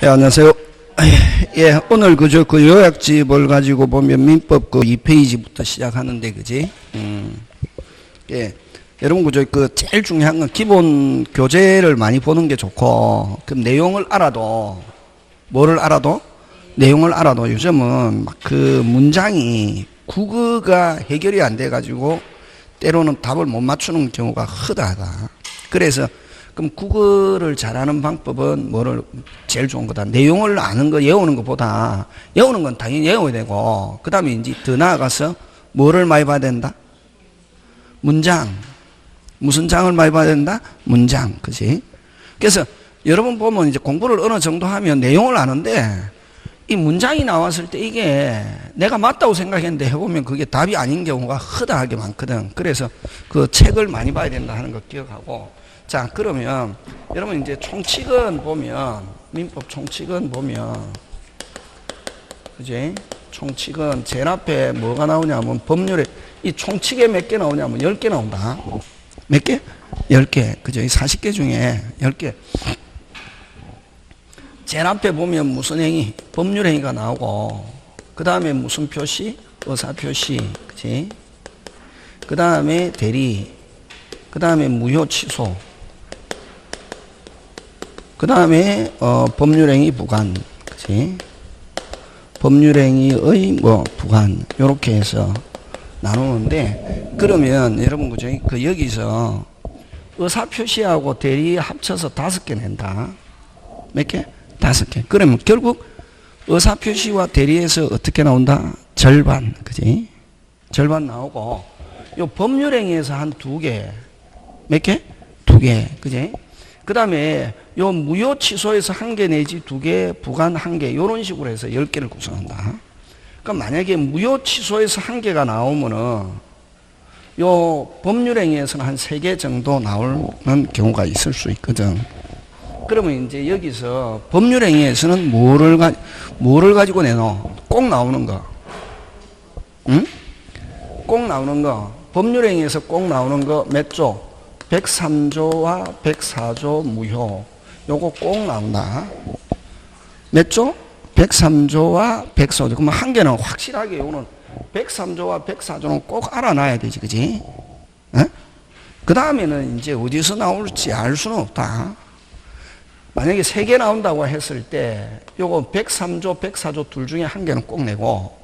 안녕하세요. 예, 오늘 그 요약집을 가지고 보면 민법 그 2페이지부터 시작하는데, 그지? 예. 여러분, 그 제일 중요한 건 기본 교재를 많이 보는 게 좋고, 그럼 내용을 알아도, 뭐를 알아도? 내용을 알아도 요즘은 막 그 문장이 국어가 해결이 안 돼가지고, 때로는 답을 못 맞추는 경우가 허다하다. 그래서, 그럼 국어를 잘하는 방법은 뭐를 제일 좋은 거다. 내용을 아는 거, 외우는 것보다, 외우는 건 당연히 외워야 되고, 그 다음에 이제 더 나아가서 뭐를 많이 봐야 된다? 문장. 무슨 장을 많이 봐야 된다? 문장. 그지? 그래서 여러분 보면 이제 공부를 어느 정도 하면 내용을 아는데, 이 문장이 나왔을 때 이게 내가 맞다고 생각했는데 해보면 그게 답이 아닌 경우가 허다하게 많거든. 그래서 그 책을 많이 봐야 된다 하는 거 기억하고, 자, 그러면 여러분 이제 총칙은 보면, 민법 총칙은 보면, 그지? 총칙은 제일 앞에 뭐가 나오냐면 법률에 이 총칙에 몇 개 나오냐면 10개 나온다. 몇 개? 10개. 그죠? 이 40개 중에 10개. 제일 앞에 보면 무슨 행위? 법률 행위가 나오고, 그 다음에 무슨 표시? 의사 표시. 그지? 그 다음에 대리. 그 다음에 무효 취소. 그 다음에 법률행위 부관, 그치? 법률행위의 부관, 요렇게 해서 나누는데, 그러면 여러분 그죠? 그 여기서 의사표시하고 대리 합쳐서 5개 낸다. 몇 개? 5개. 그러면 결국 의사표시와 대리에서 어떻게 나온다? 절반, 그지? 절반 나오고, 요 법률행위에서 한 2개. 몇 개? 2개, 그지? 그 다음에 요 무효 취소에서 1개 내지 2개, 부관 1개, 요런 식으로 해서 10개를 구성한다. 그러니까 만약에 무효 취소에서 1개가 나오면은 요 법률행위에서는 한 3개 정도 나오는 경우가 있을 수 있거든. 그러면 이제 여기서 법률행위에서는 뭐를 가지고 내놓어? 꼭 나오는 거. 응? 꼭 나오는 거. 법률행위에서 꼭 나오는 거 몇 조? 103조와 104조 무효. 요거 꼭 나온다. 몇 조? 103조와 104조. 그러면 한 개는 확실하게 요는 103조와 104조는 꼭 알아놔야 되지, 그지? 그 다음에는 이제 어디서 나올지 알 수는 없다. 만약에 3개 나온다고 했을 때 요거 103조, 104조 둘 중에 한 개는 꼭 내고,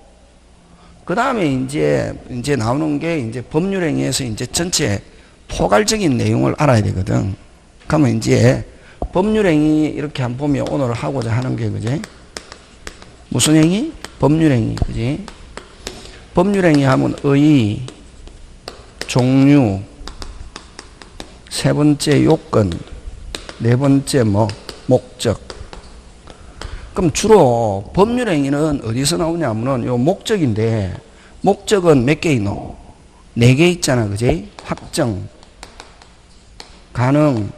그 다음에 이제 나오는 게 이제 법률행위에서 이제 전체 포괄적인 내용을 알아야 되거든. 그러면 이제 법률행위 이렇게 한번 보면 오늘 하고자 하는 게, 그지? 무슨 행위? 법률행위, 그지? 법률행위 하면 의, 종류, 3번째 요건, 4번째 목적. 그럼 주로 법률행위는 어디서 나오냐면은 요 목적인데, 목적은 몇 개 있노? 4개 있잖아, 그지? 확정, 가능,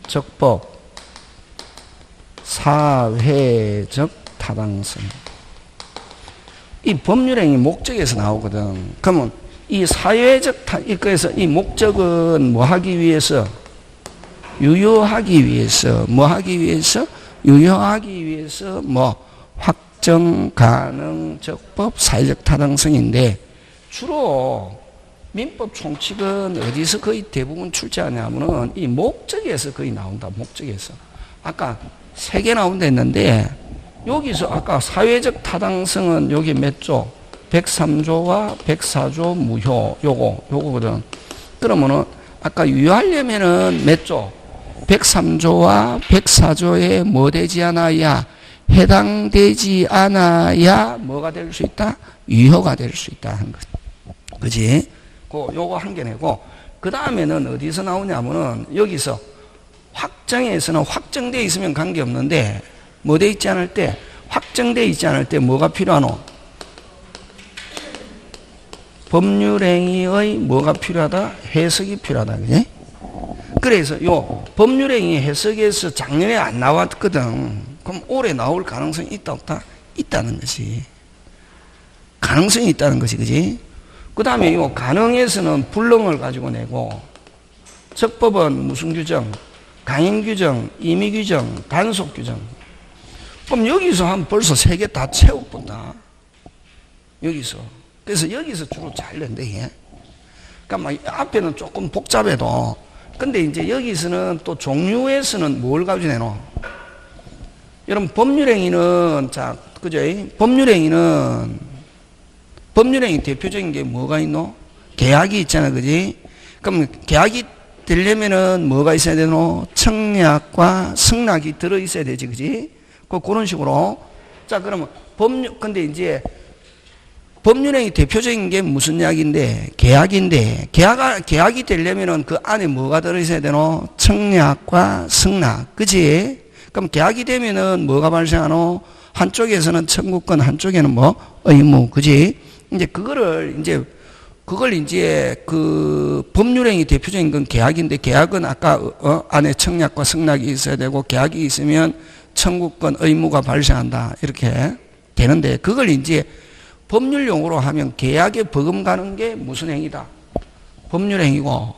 적법, 사회적 타당성. 이 법률행위 목적에서 나오거든. 그러면 이 사회적 이거에서 이 목적은 뭐 하기 위해서? 유효하기 위해서. 뭐 하기 위해서? 유효하기 위해서 확정, 가능, 적법, 사회적 타당성인데, 주로 민법 총칙은 어디서 거의 대부분 출제하냐면은 이 목적에서 거의 나온다. 목적에서. 아까 3개 나온다 했는데, 여기서 아까 사회적 타당성은 여기 몇 조? 103조와 104조 무효. 요거거든. 그러면은 아까 유효하려면은 몇 조? 103조와 104조에 뭐 되지 않아야, 해당되지 않아야 뭐가 될 수 있다? 유효가 될 수 있다 하는 거지. 그지? 요거 한 개 내고, 그 다음에는 어디서 나오냐면은 여기서 확정에서는 확정되어 있으면 관계없는데, 뭐 돼 있지 않을 때, 확정되어 있지 않을 때 뭐가 필요하노? 법률행위의 뭐가 필요하다? 해석이 필요하다. 그지? 그래서 요 법률행위 해석에서 작년에 안 나왔거든. 그럼 올해 나올 가능성이 있다, 없다? 있다는 것이. 가능성이 있다는 것이, 그지? 그 다음에 요 가능에서는 불능을 가지고 내고, 적법은 무슨 규정? 강행 규정, 임의 규정, 단속 규정. 그럼 여기서 하면 벌써 3개 다 채워본다. 여기서. 그래서 여기서 주로 잘 낸다, 이게. 그러니까 막 앞에는 조금 복잡해도, 근데 이제 여기서는 또 종류에서는 뭘 가지고 내노? 여러분, 법률행위는, 자, 그죠? 법률행위 대표적인 게 뭐가 있노? 계약이 있잖아, 그지? 그럼 계약이 되려면은 뭐가 있어야 되노? 청약과 승낙이 들어있어야 되지, 그지? 그런 식으로. 자, 그러면 근데 이제 법률행위 대표적인 게 무슨 약인데? 계약인데, 계약이 되려면은 그 안에 뭐가 들어있어야 되노? 청약과 승낙. 그지? 그럼 계약이 되면은 뭐가 발생하노? 한쪽에서는 청구권, 한쪽에는 뭐? 의무. 그지? 이제 그걸 이제 그 법률행위 대표적인 건 계약인데, 계약은 아까 안에 청약과 승낙이 있어야 되고, 계약이 있으면 청구권, 의무가 발생한다. 이렇게 되는데, 그걸 이제 법률 용어로 하면 계약에 버금가는 게 무슨 행위다? 법률행위고,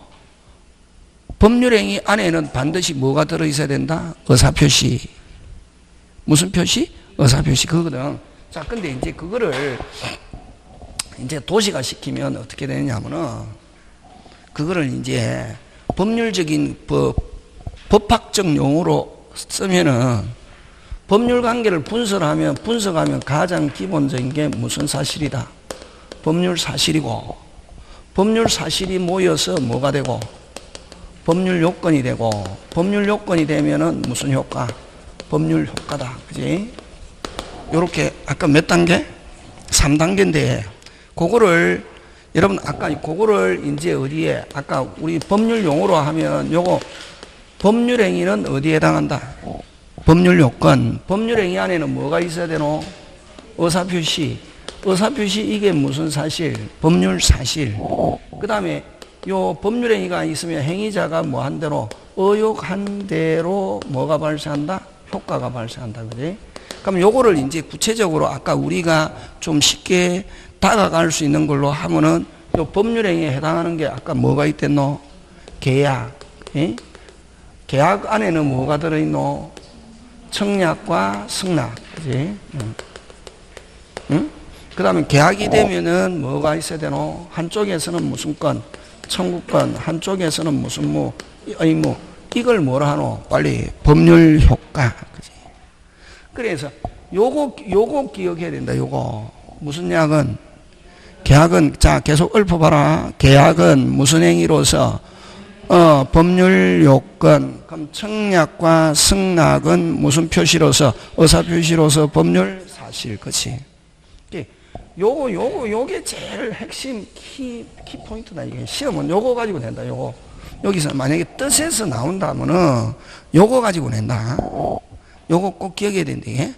법률행위 안에는 반드시 뭐가 들어있어야 된다? 의사표시. 무슨 표시? 의사표시. 그거거든. 자, 근데 이제 그거를 이제 도시가 시키면 어떻게 되느냐면은, 그거를 이제 법률적인 법학적 용어로 쓰면은, 법률 관계를 분석하면 가장 기본적인 게 무슨 사실이다? 법률 사실이고, 법률 사실이 모여서 뭐가 되고? 법률 요건이 되고, 법률 요건이 되면은 무슨 효과? 법률 효과다. 그지? 요렇게, 아까 몇 단계? 3단계인데, 그거를, 여러분, 아까 그거를 이제 어디에, 아까 우리 법률 용어로 하면 요거, 법률행위는 어디에 해당한다? 법률 요건. 법률행위 안에는 뭐가 있어야 되노? 의사표시. 의사표시 이게 무슨 사실? 법률 사실. 그 다음에 요 법률행위가 있으면 행위자가 뭐 한 대로, 의욕한 대로 뭐가 발생한다? 효과가 발생한다. 그지? 그럼 요거를 이제 구체적으로 아까 우리가 좀 쉽게 다가갈 수 있는 걸로 하면은 요 법률행위에 해당하는 게 아까 뭐가 있댔노? 계약. 예? 계약 안에는 뭐가 들어있노? 청약과 승낙. 그지? 응? 그 다음에 계약이 되면은 뭐가 있어야 되노? 한쪽에서는 무슨 건? 청구권. 한쪽에서는 무슨 의무. 이걸 뭐라 하노? 빨리. 법률 효과. 그지? 그래서 요거 기억해야 된다. 요거. 무슨 약은? 계약은, 자, 계속 읊어봐라. 계약은 무슨 행위로서? 법률 요건. 그럼 청약과 승낙은 무슨 표시로서? 의사표시로서 법률 사실. 그치? 요게 제일 핵심 키 포인트다. 이게 시험은 요거 가지고 낸다. 요거. 여기서 만약에 뜻에서 나온다면은 요거 가지고 낸다. 요거 꼭 기억해야 된다. 이게.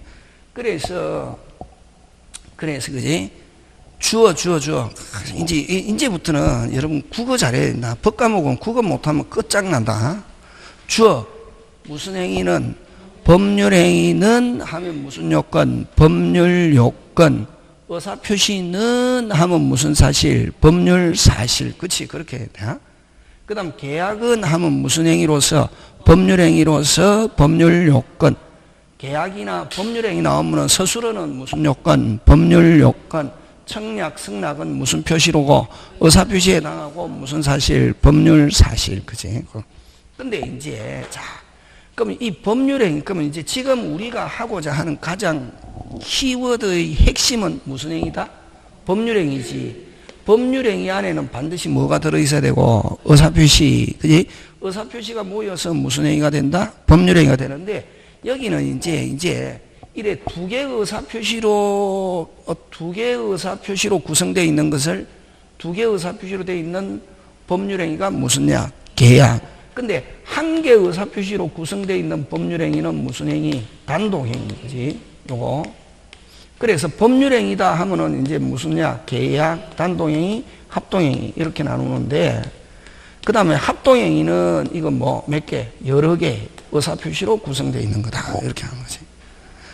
그래서, 그지? 주어. 이제부터는 여러분 국어 잘해야 된다. 법 과목은 국어 못하면 끝장난다. 주어. 무슨 행위는? 법률행위는 하면 무슨 요건? 법률 요건. 의사표시는 하면 무슨 사실? 법률 사실. 그치? 그렇게 해야 돼. 그 다음 계약은 하면 무슨 행위로서? 법률행위로서 법률 요건. 계약이나 법률행위 나오면 서술어는 무슨 요건? 법률 요건. 청약, 승낙은 무슨 표시로고? 의사표시에 해당하고 무슨 사실? 법률 사실. 그지? 근데 이제, 자, 그럼 이 법률행위, 그러면 이제 지금 우리가 하고자 하는 가장 키워드의 핵심은 무슨 행위다? 법률행위지. 법률행위 안에는 반드시 뭐가 들어있어야 되고? 의사표시. 그지? 의사표시가 모여서 무슨 행위가 된다? 법률행위가 되는데, 여기는 이제, 이래 두 개의 의사표시로 구성되어 있는 것을 두 개의 의사표시로 되어 있는 법률행위가 무슨냐? 계약. 근데 한 개의 의사표시로 구성되어 있는 법률행위는 무슨 행위? 단독행위. 그지? 요거. 그래서 법률행위다 하면은 이제 무슨냐? 계약, 단독행위, 합동행위. 이렇게 나누는데, 그 다음에 합동행위는 이건 뭐 몇 개? 여러 개 의사표시로 구성되어 있는 거다. 이렇게 하는 거지.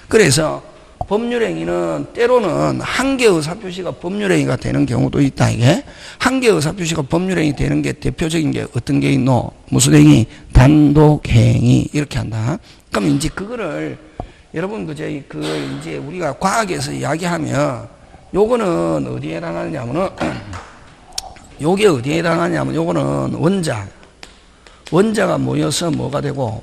그래서 법률행위는 때로는 한 개 의사표시가 법률행위가 되는 경우도 있다. 이게 한 개 의사표시가 법률행위 되는 게 대표적인 게 어떤 게 있노? 무슨 행위? 단독행위. 이렇게 한다. 그럼 이제 그거를 여러분, 이제 우리가 과학에서 이야기하면, 요거는 어디에 해당하냐면은, 요게 어디에 해당하냐면, 요거는 원자가 모여서 뭐가 되고,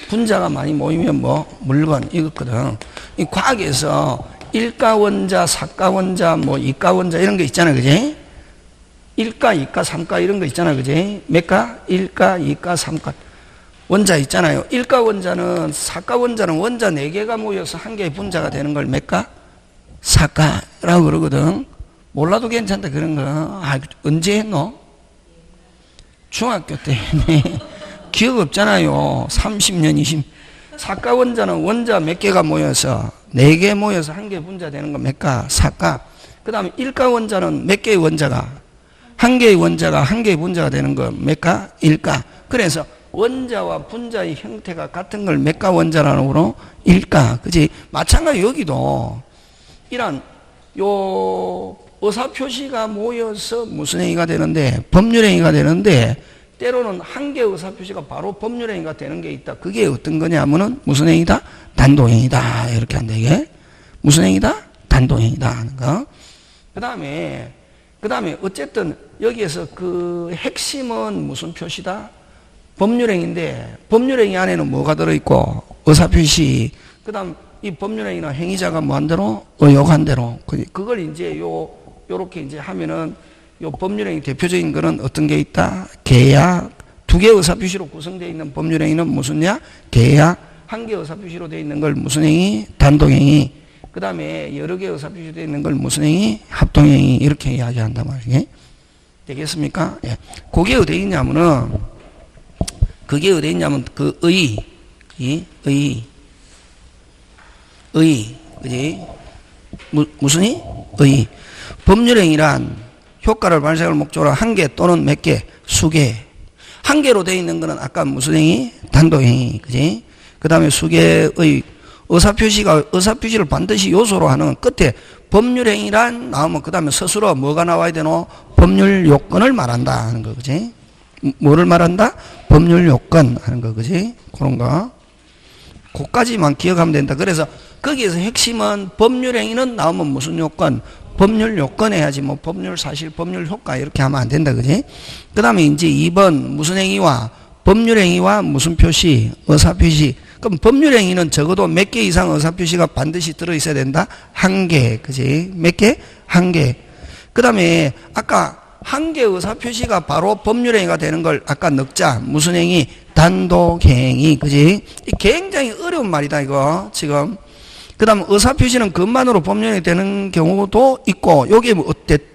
분자가 많이 모이면 물건, 이거거든. 이 과학에서 일가원자, 사가원자, 이가원자 이런 거 있잖아, 그지? 1가, 2가, 3가 이런 거 있잖아, 그지? 몇 가? 1가, 2가, 3가. 원자 있잖아요. 1가 원자는, 4가 원자는 원자 4개가 모여서 한 개의 분자가 되는 걸 몇 가? 4가라고 그러거든. 몰라도 괜찮다, 그런 거. 언제 했노? 중학교 때 했네. 기억 없잖아요. 30년, 4가 원자는 원자 몇 개가 모여서, 4개 모여서 한 개의 분자 되는 거 몇 가? 4가. 그 다음에 1가 원자는 몇 개의 원자가? 한 개의 원자가 한 개의 분자가 되는 거 몇 가? 1가. 그래서 원자와 분자의 형태가 같은 걸 몇 가 원자라는 거로? 1가. 그지? 마찬가지로 여기도 이런 의사표시가 모여서 무슨 행위가 되는데, 법률행위가 되는데, 때로는 한 개의 의사표시가 바로 법률행위가 되는 게 있다. 그게 어떤 거냐면은 무슨 행위다? 단독행위다. 이렇게 한다, 이게. 무슨 행위다? 단독행위다. 하는 거. 그 다음에 어쨌든 여기에서 그 핵심은 무슨 표시다? 법률행위인데, 법률행위 안에는 뭐가 들어있고, 의사표시. 그 다음 이 법률행위는 행위자가 뭐 한 대로? 의욕한 대로. 그걸 이제 요렇게 이제 하면은 요 법률행위 대표적인 거는 어떤 게 있다? 계약. 2개의 의사표시로 구성되어 있는 법률행위는 무슨냐? 계약. 1개의 의사표시로 되어 있는 걸 무슨 행위? 단독행위. 그 다음에 여러 개의 의사표시로 되어 있는 걸 무슨 행위? 합동행위. 이렇게 이야기한단 말이에요. 되겠습니까? 예. 그게 어디에 있냐면은, 그 그지? 무슨 이? 법률행위란 효과를 발생할 목적으로 한 개 또는 몇 개? 수개. 한 개로 되어 있는 거는 아까 무슨 행위? 단독행위. 그지? 그 다음에 수개의 의사표시를 반드시 요소로 하는 끝에 법률행위란 나오면 그 다음에 스스로 뭐가 나와야 되노? 법률 요건을 말한다 하는 거, 그지? 뭐를 말한다? 법률 요건 하는 거, 그지? 그런 거. 그까지만 기억하면 된다. 그래서 거기에서 핵심은 법률행위는 나오면 무슨 요건? 법률 요건 해야지 뭐 법률 사실, 법률 효과 이렇게 하면 안 된다, 그지? 그 다음에 이제 2번 무슨 행위와 법률행위와 무슨 표시? 의사표시. 그럼 법률행위는 적어도 몇 개 이상 의사표시가 반드시 들어있어야 된다? 1개, 그지? 몇 개? 1개. 그 다음에 아까 1개 의사표시가 바로 법률행위가 되는 걸 아까 넣자. 무슨 행위? 단독행위, 그지? 굉장히 어려운 말이다, 이거, 지금. 그 다음 의사표시는 그것만으로 법률행위 되는 경우도 있고, 여기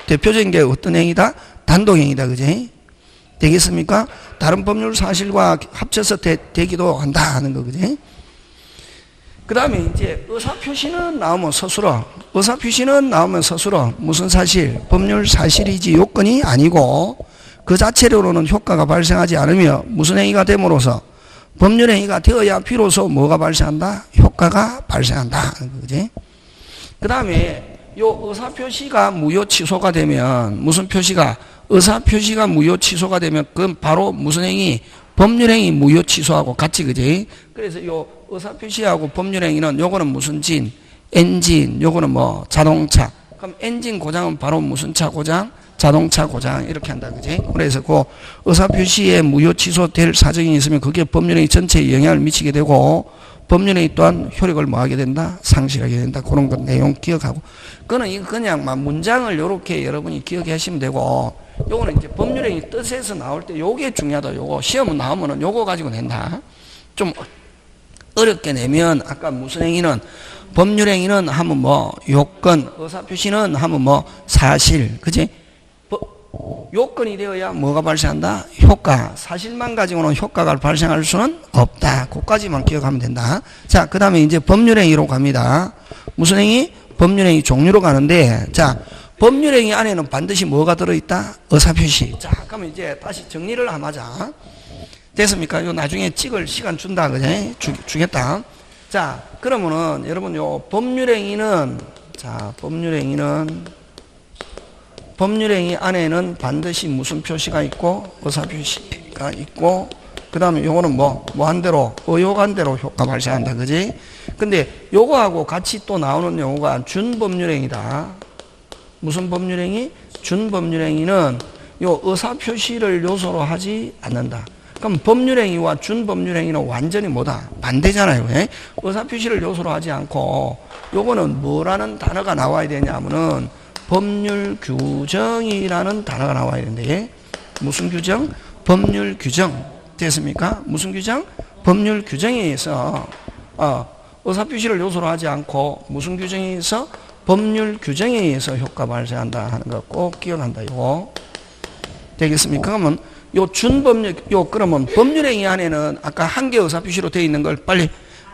대표적인 게 어떤 행위다? 단독행위다, 그지? 되겠습니까? 다른 법률 사실과 합쳐서 되기도 한다 하는 거, 그지? 그 다음에 이제 의사표시는 나오면 스스로, 무슨 사실? 법률 사실이지 요건이 아니고 그 자체로는 효과가 발생하지 않으며 무슨 행위가 됨으로써 법률행위가 되어야 비로소 뭐가 발생한다? 효과가 발생한다 하는 거, 그지? 그 다음에 요 의사표시가 무효 취소가 되면 무슨 표시가? 의사표시가 무효 취소가 되면 그건 바로 무슨 행위? 법률행위 무효 취소하고 같이, 그지? 그래서 요 의사표시하고 법률행위는 요거는 무슨 진? 엔진. 요거는 뭐 자동차. 그럼 엔진 고장은 바로 무슨 차 고장? 자동차 고장. 이렇게 한다, 그지? 그래서 그 의사표시에 무효 취소될 사정이 있으면 그게 법률행위 전체에 영향을 미치게 되고 법률행위 또한 효력을 뭐 하게 된다? 상실하게 된다. 그런 것 내용 기억하고. 그거는 그냥 막 문장을 요렇게 여러분이 기억하시면 되고, 요거는 이제 법률행위 뜻에서 나올 때 요게 중요하다. 요거 시험은 나오면은 요거 가지고 낸다. 좀 어렵게 내면 아까 무슨 행위는 법률행위는 하면 뭐 요건, 의사표시는 하면 뭐 사실, 그지? 요건이 되어야 뭐가 발생한다? 효과. 사실만 가지고는 효과가 발생할 수는 없다. 그까지만 기억하면 된다. 자, 그 다음에 이제 법률행위로 갑니다. 무슨 행위? 법률행위 종류로 가는데, 자, 법률행위 안에는 반드시 뭐가 들어있다? 의사표시. 자, 그러면 이제 다시 정리를 한번 하자. 됐습니까? 요 나중에 찍을 시간 준다, 그지? 주겠다. 자, 그러면은 여러분 요 법률행위는, 자, 법률행위 안에는 반드시 무슨 표시가 있고 의사표시가 있고 그 다음에 요거는 뭐 한 대로, 의혹한 대로 효과 발생한다. 그지? 근데 요거하고 같이 또 나오는 용어가 준법률행위다. 무슨 법률행위? 준법률행위는 요 의사표시를 요소로 하지 않는다. 그럼 법률행위와 준법률행위는 완전히 뭐다? 반대잖아요. 예? 의사표시를 요소로 하지 않고 요거는 뭐라는 단어가 나와야 되냐면은 법률규정이라는 단어가 나와야 되는데, 예? 무슨 규정? 법률규정. 됐습니까? 무슨 규정? 법률규정에 의해서 의사표시를 요소로 하지 않고 무슨 규정에 의해서? 법률규정에 의해서 효과 발생한다 하는 거 꼭 기억한다. 이거 되겠습니까? 그러면 요 준법률, 그러면 법률행위 안에는 아까 한 개 의사표시로 되어 있는 걸 빨리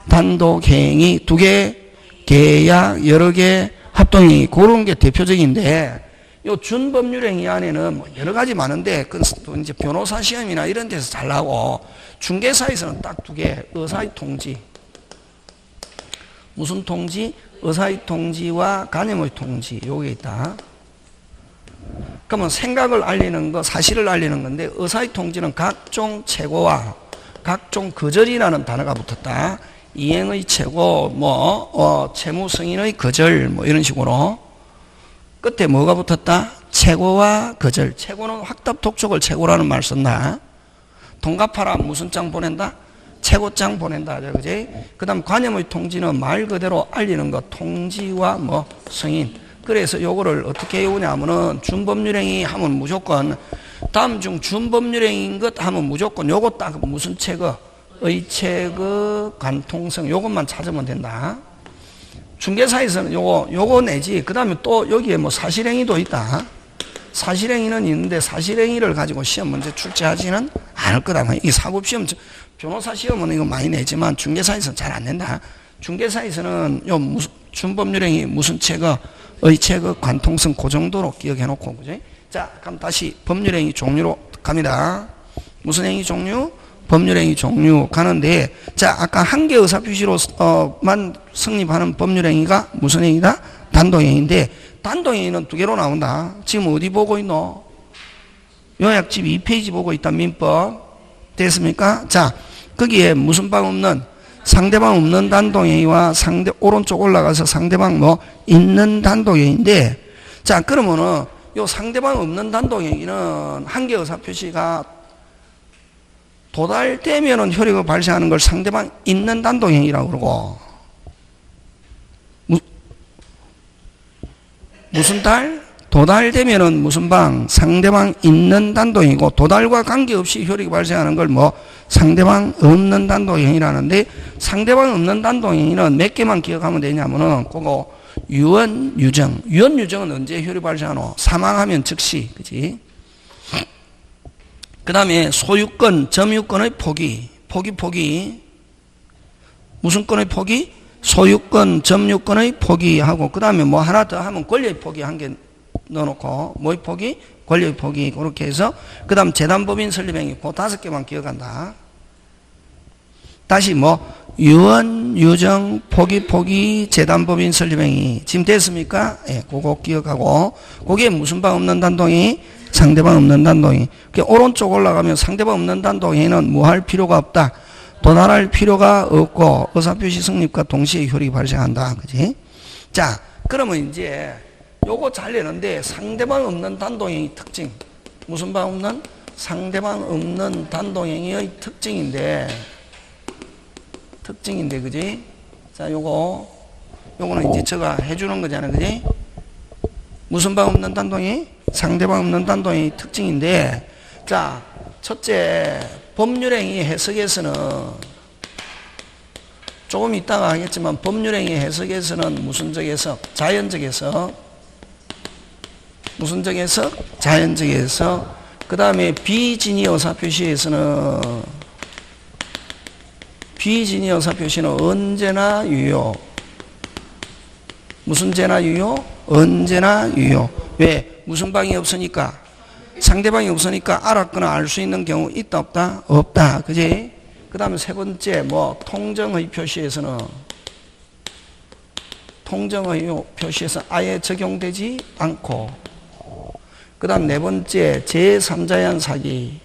단독행위, 두 개, 계약, 여러 개, 합동행위, 그런 게 대표적인데, 요 준법률행위 안에는 뭐 여러 가지 많은데, 그건 이제 변호사 시험이나 이런 데서 잘 나오고, 중개사에서는 딱 두 개, 의사의 통지. 무슨 통지? 의사의 통지와 간염의 통지. 요게 있다. 그러면 생각을 알리는 거, 사실을 알리는 건데, 의사의 통지는 각종 최고와 각종 거절이라는 단어가 붙었다. 이행의 최고, 채무 승인의 거절, 이런 식으로. 끝에 뭐가 붙었다? 최고와 거절. 최고는 확답 독촉을 최고라는 말 썼나? 동갑하라 무슨 장 보낸다? 최고장 보낸다. 그지? 그 다음 관염의 통지는 말 그대로 알리는 것, 통지와 승인. 그래서 요거를 어떻게 외우냐면은 준법률행위 하면 무조건 다음 중 준법률행위인 것 하면 무조건 요거 딱 무슨 체거? 의체거, 관통성 요것만 찾으면 된다. 중개사에서는 요거 내지 그 다음에 또 여기에 사실행위도 있다. 사실행위는 있는데 사실행위를 가지고 시험 문제 출제하지는 않을 거다. 이 사법시험, 변호사 시험은 이거 많이 내지만 중개사에서는 잘 안 낸다. 중개사에서는 준법률행위 무슨 체거? 의체거, 관통성 그 정도로 기억해 놓고, 그지? 자, 그럼 다시 법률행위 종류로 갑니다. 무슨 행위 종류? 법률행위 종류 가는데, 자, 아까 한 개 의사표시로만 성립하는 법률행위가 무슨 행위다? 단독행위인데, 단독행위는 두 개로 나온다. 지금 어디 보고 있노? 요약집 2페이지 보고 있다. 민법. 됐습니까? 자, 거기에 무슨 방 없는? 상대방 없는 단독행위와 오른쪽 올라가서 상대방 있는 단독행위인데, 자, 그러면은 요 상대방 없는 단독행위는 한 개 의사표시가 도달되면은 효력이 발생하는 걸 상대방 있는 단독행위라고 그러고, 무슨 달? 도달되면은 무슨 방? 상대방 있는 단독행위고, 도달과 관계없이 효력이 발생하는 걸 상대방 없는 단독행위라는데, 상대방 없는 단독행위는 몇 개만 기억하면 되냐면은 그거 유언, 유정. 유언, 유정은 언제 효력이 발생하노? 사망하면 즉시. 그지? 그 다음에 소유권, 점유권의 포기. 포기. 무슨 권의 포기? 소유권, 점유권의 포기하고, 그 다음에 하나 더 하면 권리의 포기 한 개 넣어놓고, 뭐의 포기? 권리의 포기. 그렇게 해서, 그 다음 재단법인 설립행위. 그 5개만 기억한다. 다시 유언, 유정, 포기, 재단법인 설립행위. 지금 됐습니까? 예, 그거 기억하고, 거기에 무슨 방 없는 단독행위? 상대방 없는 단독행위. 오른쪽 올라가면 상대방 없는 단독행위는 뭐 할 필요가 없다. 도달할 필요가 없고 의사표시 성립과 동시에 효력이 발생한다. 그지? 자, 그러면 이제 요거 잘 내는데 상대방 없는 단독행위 특징. 무슨 방 없는? 상대방 없는 단독행위의 특징인데, 그지? 자, 요거는 이제 제가 해주는 거잖아요. 그지? 무슨 방 없는 단독행위? 상대방 없는 단독행위 특징인데, 자, 첫째, 법률행위 해석에서는 조금 이따가 하겠지만 법률행위 해석에서는 무슨적 해석? 자연적 해석. 무슨적 해석? 자연적 해석. 그 다음에 비진의 의사표시에서는 언제나 유효. 무슨 제나 유효? 언제나 유효. 왜? 무슨 방이 없으니까? 상대방이 없으니까 알았거나 알 수 있는 경우 있다 없다? 없다. 그지? 그 다음에 세 번째 통정의 표시에서는 아예 적용되지 않고, 그 다음 네 번째 제3자의 사기.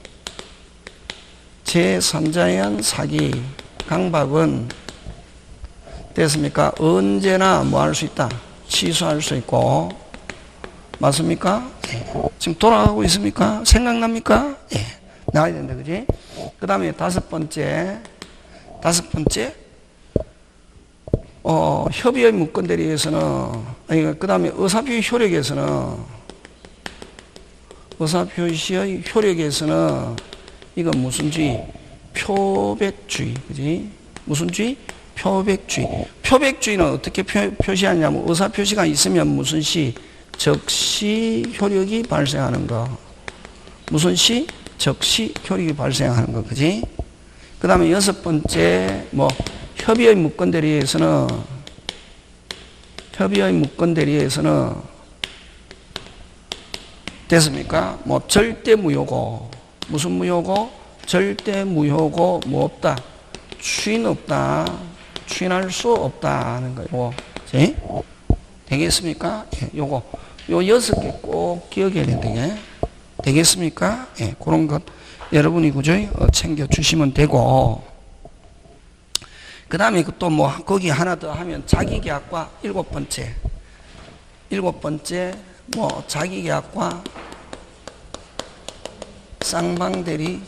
제3자의 사기, 강박은 됐습니까? 언제나 뭐 할 수 있다? 취소할 수 있고. 맞습니까? 예. 지금 돌아가고 있습니까? 생각납니까? 예. 나와야 된다, 그지? 그 다음에 다섯 번째, 협의의 문건들에 의해서는, 아니, 그 다음에 의사표시 효력에서는, 의사표시의 효력에서는, 이건 무슨 주의? 표백주의, 그지? 무슨 주의? 표백주의. 표백주의는 어떻게 표시하냐면, 의사표시가 있으면 무슨 시? 적시 효력이 발생하는 거. 무슨 시? 적시 효력이 발생하는 거, 그지? 그 다음에 여섯 번째, 협의의 문건들에 의해서는, 됐습니까? 절대 무효고, 무슨 무효고? 절대 무효고, 없다? 추인 없다. 추인할 수 없다는 거예요. 그지? 되겠습니까? 예, 요 6개 꼭 기억해야 된다. 되겠습니까? 예, 그런 것 여러분이 그죠? 챙겨주시면 되고. 그 다음에 또 거기 하나 더 하면 자기계약과 일곱 번째, 자기계약과 쌍방대리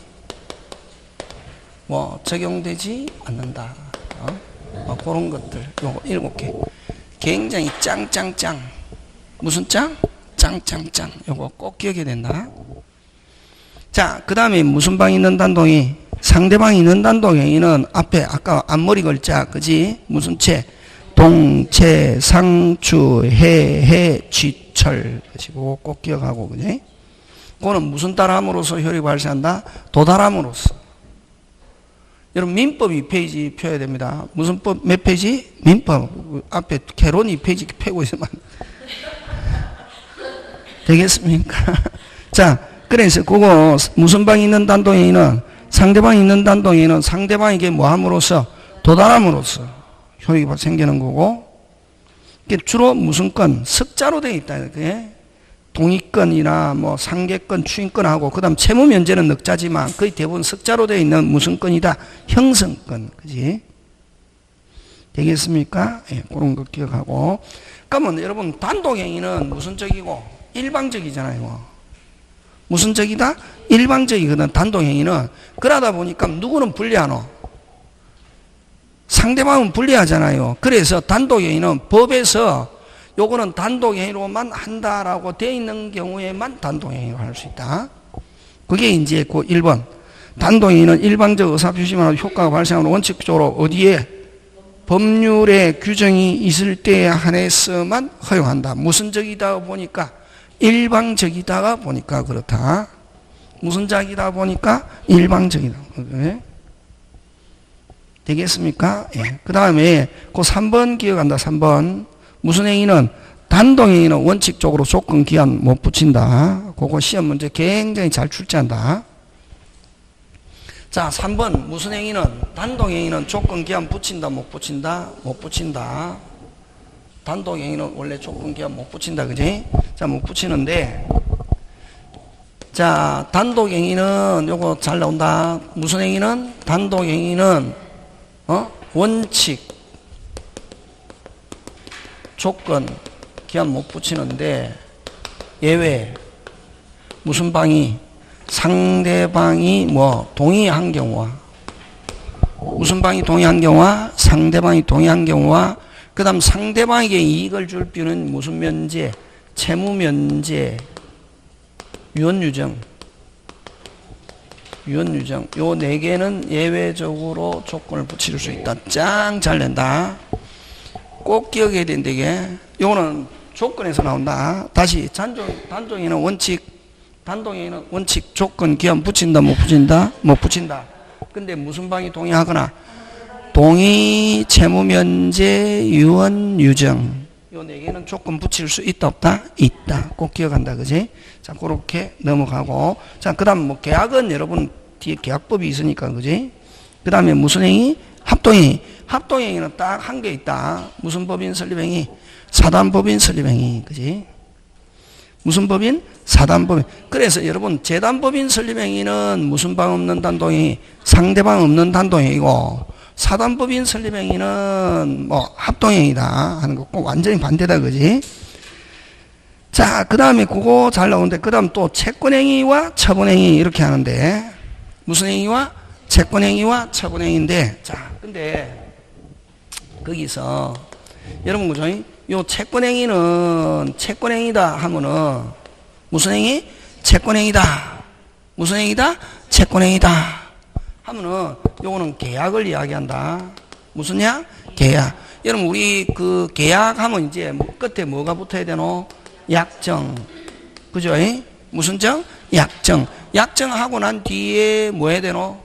적용되지 않는다. 그런 것들, 요거 7개. 굉장히 짱짱짱. 무슨 짱? 짱짱짱. 요거 꼭 기억해야 된다. 자, 그 다음에 무슨 방이 있는 단동이? 상대방이 있는 단동행위는 앞에 아까 앞머리 글자, 그지? 무슨 채? 동체, 상추, 해, 쥐철. 그거 꼭 기억하고, 그지? 그거는 무슨 따름으로서 효력이 발생한다? 도달함으로써. 여러분, 민법 2페이지 펴야 됩니다. 무슨 법, 몇 페이지? 민법. 앞에 개론 2페이지 펴고 있으면. 되겠습니까? 자, 그래서 그거 무슨 방이 있는 단동행위는 상대방이 있는 단동행위는 상대방에게 함으로써? 도달함으로써 효력이 생기는 거고, 주로 무슨 건? 석자로 되어 있다. 그게 동의권이나 상계권, 추인권하고, 그 다음 채무면제는 넉자지만 거의 대부분 석자로 되어 있는 무슨 건이다? 형성권. 그지? 되겠습니까? 예, 그런 거 기억하고. 그러면 여러분, 단독행위는 무슨 적이고? 일방적이잖아요. 무슨 적이다? 일방적이거든, 단독행위는. 그러다 보니까 누구는 불리하노? 상대방은 불리하잖아요. 그래서 단독행위는 법에서 요거는 단독행위로만 한다라고 되어 있는 경우에만 단독행위로 할 수 있다. 그게 이제 그 1번. 단독행위는 일방적 의사표시만 효과가 발생하는 원칙적으로 어디에? 법률에 규정이 있을 때에 한해서만 허용한다. 무슨 적이다 보니까? 일방적이다가 보니까 그렇다. 무슨 적이다 보니까? 일방적이다. 네? 되겠습니까? 예. 그 다음에 그 3번 기억한다. 3번. 무슨 행위는? 단독행위는 원칙적으로 조건 기한 못 붙인다. 그거 시험 문제 굉장히 잘 출제한다. 자, 3번 무슨 행위는? 단독행위는 조건 기한 붙인다 못 붙인다? 못 붙인다. 단독행위는 원래 조건 기한 못 붙인다. 그지? 자, 못 붙이는데, 자, 단독행위는 요거 잘 나온다. 무슨 행위는? 단독행위는 원칙 조건 기한 못 붙이는데 예외. 무슨 방이? 상대방이 동의한 경우와, 무슨 방이 동의한 경우와? 상대방이 동의한 경우와, 그 다음 상대방에게 이익을 줄 비는 무슨 면제? 채무 면제, 유언유정. 요 4개는 예외적으로 조건을 붙일 수 있다. 짱 잘 낸다. 꼭 기억해야 된다. 이게 요거는 조건에서 나온다. 다시 단독행위는 원칙 조건 기한 붙인다 못 붙인다? 못 붙인다. 근데 무슨 방이 동의하거나? 동의, 채무 면제, 유언, 유정. 요 4개는 조건 붙일 수 있다 없다? 있다. 꼭 기억한다. 그지? 자, 그렇게 넘어가고. 자, 그 다음 계약은 여러분 뒤에 계약법이 있으니까. 그지? 그 다음에 무슨 행위? 합동행위. 합동행위는 딱 한 개 있다. 무슨 법인 설립행위? 사단법인 설립행위. 그지? 무슨 법인? 사단법인. 그래서 여러분 재단법인 설립행위는 무슨 방 없는 단동행위? 상대방 없는 단동행위고, 사단법인 설립행위는 뭐 합동행위다 하는 거 꼭 완전히 반대다, 그지? 자, 그 다음에 그거 잘 나오는데, 그 다음 또 채권행위와 처분행위 이렇게 하는데, 무슨 행위와? 채권행위와 처분행위인데, 자, 근데 거기서 여러분 그죠? 요 채권행위는 채권행위다 하면은 무슨 행위? 채권행위다. 무슨 행위다? 채권행위다 하면은 요거는 계약을 이야기한다. 무슨 약? 계약. 여러분 우리 그 계약하면 이제 끝에 뭐가 붙어야 되노? 약정. 그죠? 무슨 정? 약정. 약정하고 난 뒤에 뭐 해야 되노?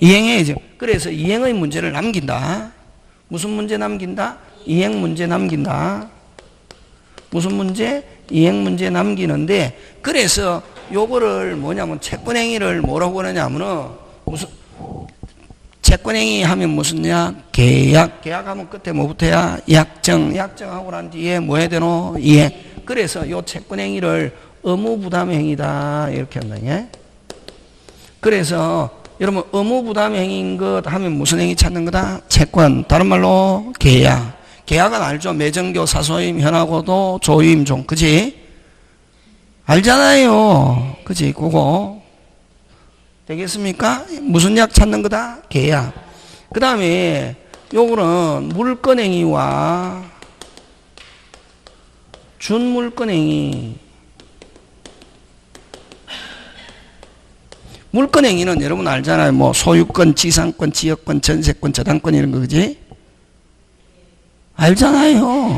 이행해야죠. 그래서 이행의 문제를 남긴다. 무슨 문제 남긴다? 이행 문제 남긴다. 무슨 문제? 이행 문제 남기는데, 그래서 요거를 뭐냐면 채권행위를 뭐라고 그러냐면은 무슨 채권행위 하면 무슨냐? 계약. 계약하면 끝에 뭐 붙어야? 약정. 약정하고 난 뒤에 뭐 해야 되노? 이행. 그래서 요 채권행위를 의무부담행위다 이렇게 한다. 예? 그래서 여러분 의무부담행위인 것 하면 무슨 행위 찾는 거다? 채권. 다른 말로 계약. 계약은 알죠? 매정교, 사소임, 현하고도, 조임, 종. 그지? 알잖아요. 그지? 그거. 되겠습니까? 무슨 약 찾는 거다? 계약. 그 다음에 요거는 물권행위와 준물권행위. 물권행위는 여러분 알잖아요. 뭐 소유권, 지상권, 지역권, 전세권, 저당권 이런 거. 그지? 알잖아요.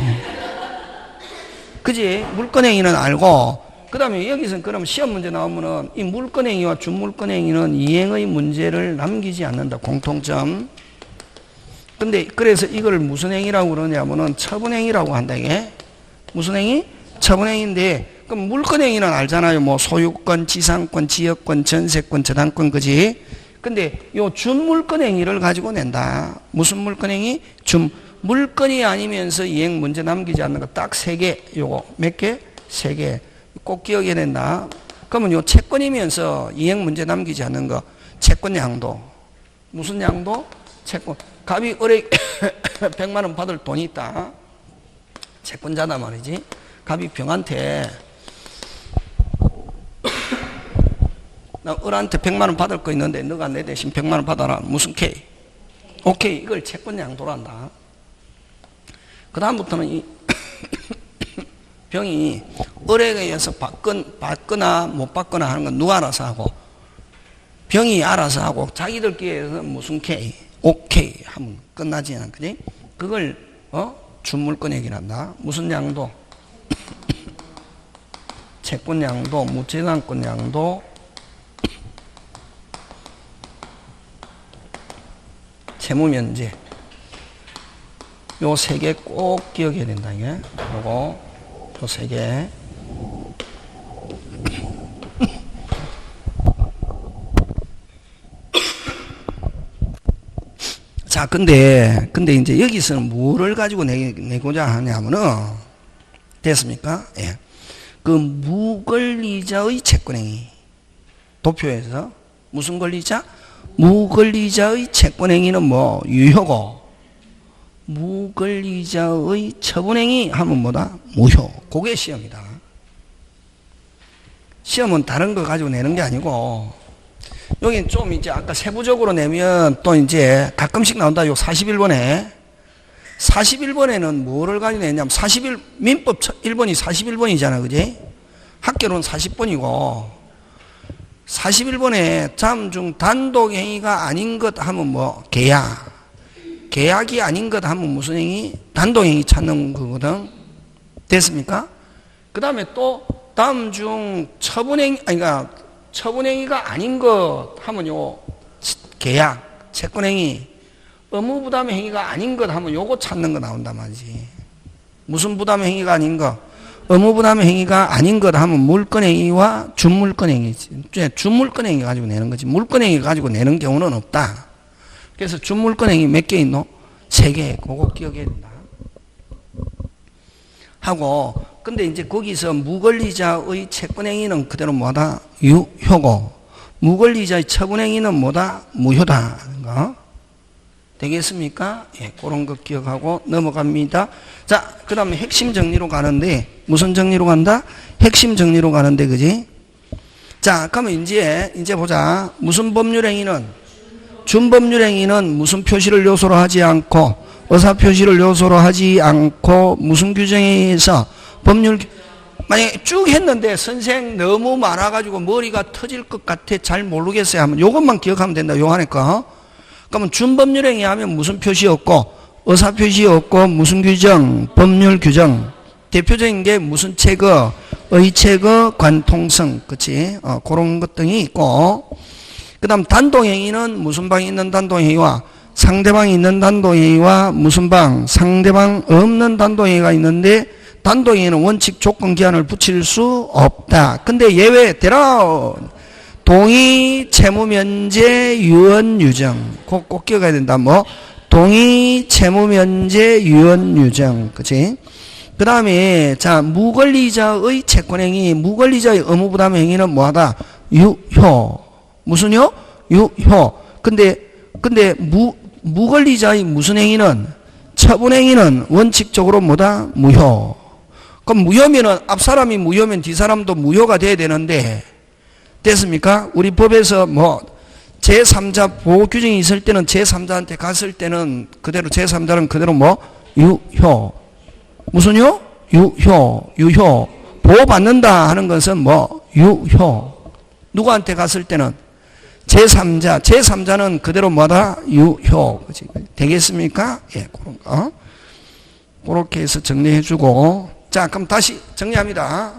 그지? 물권행위는 알고, 그 다음에 여기서 그럼 시험 문제 나오면은 이 물권행위와 준물권행위는 이행의 문제를 남기지 않는다. 공통점. 근데 그래서 이걸 무슨 행위라고 그러냐면은 처분행위라고 한다. 이게 무슨 행위? 처분행위인데, 그럼 물권행위는 알잖아요. 뭐 소유권, 지상권, 지역권, 전세권, 저당권. 그지? 근데 요 준물권행위를 가지고 낸다. 무슨 물권행위? 물건이 아니면서 이행 문제 남기지 않는 거 딱 3개. 요거 몇 개? 3개. 꼭 기억해야 된다. 그러면 요 채권이면서 이행 문제 남기지 않는 거 채권 양도. 무슨 양도? 채권. 갑이 을에 100만 원 받을 돈이 있다. 채권자다 말이지. 갑이 병한테 나 을한테 100만 원 받을 거 있는데 너가 내 대신 100만 원 받아라. 무슨 케이? 오케이. 이걸 채권 양도란다. 그 다음부터는 이 병이 을에 의해서 받거나 못 받거나 하는 건 누가 알아서 하고, 병이 알아서 하고, 자기들끼리에서 무슨 케이? 오케이 하면 끝나지 않아. 그지? 그걸 준물권행위란다. 무슨 양도? 채권 양도, 무채당권 양도, 채무면제. 요 3개 꼭 기억해야 된다. 이게 요거 요 3개. 자, 근데 이제 여기서는 뭐를 가지고 내고자 하냐면은, 됐습니까? 예. 그 무권리자의 채권행위. 도표에서 무슨 권리자? 무권리자의 채권행위는 뭐 유효고, 무권리자의 처분행위 하면 뭐다? 무효. 그게 시험이다. 시험은 다른 거 가지고 내는 게 아니고, 여긴 좀 이제 아까 세부적으로 내면 또 이제 가끔씩 나온다. 요 41번에. 41번에는 뭐를 가지고 내냐면, 민법 1번이 41번이잖아. 그지? 학교로는 40번이고, 41번에 다음 중 단독행위가 아닌 것 하면 뭐, 계약. 계약이 아닌 것 하면 무슨 행위? 단독행위 찾는 거거든. 됐습니까? 그 다음에 또 다음 중 그러니까 처분행위가 아닌 것 하면요, 계약, 채권행위, 의무부담 행위가 아닌 것 하면 요거 찾는 거 나온단 말이지. 무슨 부담 행위가 아닌 거? 의무부담 행위가 아닌 것 하면 물권행위와 준물권행위. 준물권행위 가지고 내는 거지. 물권행위 가지고 내는 경우는 없다. 그래서 준물권행위 몇 개 있노? 3개. 그거 기억해야 된다. 하고, 그 근데 이제 거기서 무권리자의 채권행위는 그대로 뭐다? 유효고, 무권리자의 처분행위는 뭐다? 무효다. 거. 되겠습니까? 예, 그런 거 기억하고 넘어갑니다. 자, 그 다음에 핵심 정리로 가는데, 무슨 정리로 간다? 핵심 정리로 가는데, 그지? 자, 그러면 이제 보자. 무슨 법률행위는? 준법률행위는 무슨 표시를 요소로 하지 않고, 의사표시를 요소로 하지 않고, 무슨 규정에 의해서 법률, 만약에 쭉 했는데 선생 너무 많아가지고 머리가 터질 것 같아 잘 모르겠어요 하면 요것만 기억하면 된다. 요 안에 거. 그러면 준법률행위 하면 무슨 표시 없고 의사표시 없고 무슨 규정? 법률 규정. 대표적인 게 무슨 체거? 의체거, 관통성. 그치? 그런 것 등이 있고 그 다음 단독행위는 무슨 방이 있는 단독행위와 상대방이 있는 단독행위와 무슨 방? 상대방 없는 단독행위가 있는데 단독행위는 원칙 조건 기한을 붙일 수 없다. 근데 예외 대라 동의 채무 면제 유언 유정 꼭 기억해야 된다. 뭐 동의 채무 면제 유언 유정 그치? 그 다음에 자 무권리자의 채권행위 무권리자의 의무부담 행위는 뭐하다? 유효. 무슨요? 유효. 근데 무권리자의 무슨 행위는 처분행위는 원칙적으로 뭐다? 무효. 그럼 무효면은 앞사람이 무효면 뒷사람도 무효가 돼야 되는데 됐습니까? 우리 법에서 뭐 제3자 보호 규정이 있을 때는 제3자한테 갔을 때는 그대로 제3자는 그대로 뭐 유효. 무슨요? 유효. 보호받는다 하는 것은 뭐 유효. 누구한테 갔을 때는 제3자는 그대로 뭐다? 유효. 그치? 되겠습니까? 예, 그런 거. 그렇게 해서 정리해주고. 자, 그럼 다시 정리합니다.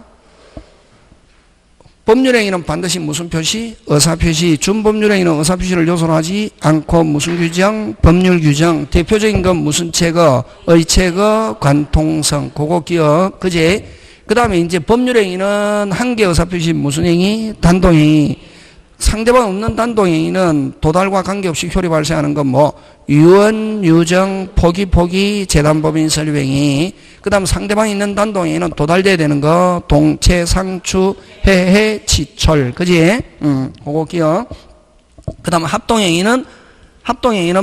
법률행위는 반드시 무슨 표시? 의사표시. 준법률행위는 의사표시를 요소로 하지 않고 무슨 규정? 법률 규정. 대표적인 건 무슨 체거? 의체거, 관통성. 그거 기억. 그제? 그 다음에 이제 법률행위는 한계 의사표시 무슨 행위? 단독행위. 상대방 없는 단독행위는 도달과 관계없이 효리 발생하는 건 뭐 유언, 유정, 포기, 재단법인 설립행위. 그 다음 상대방 있는 단독행위는 도달돼야 되는 거 동체, 상추, 해해, 지철. 그지? 그거 기억. 그 다음 합동행위는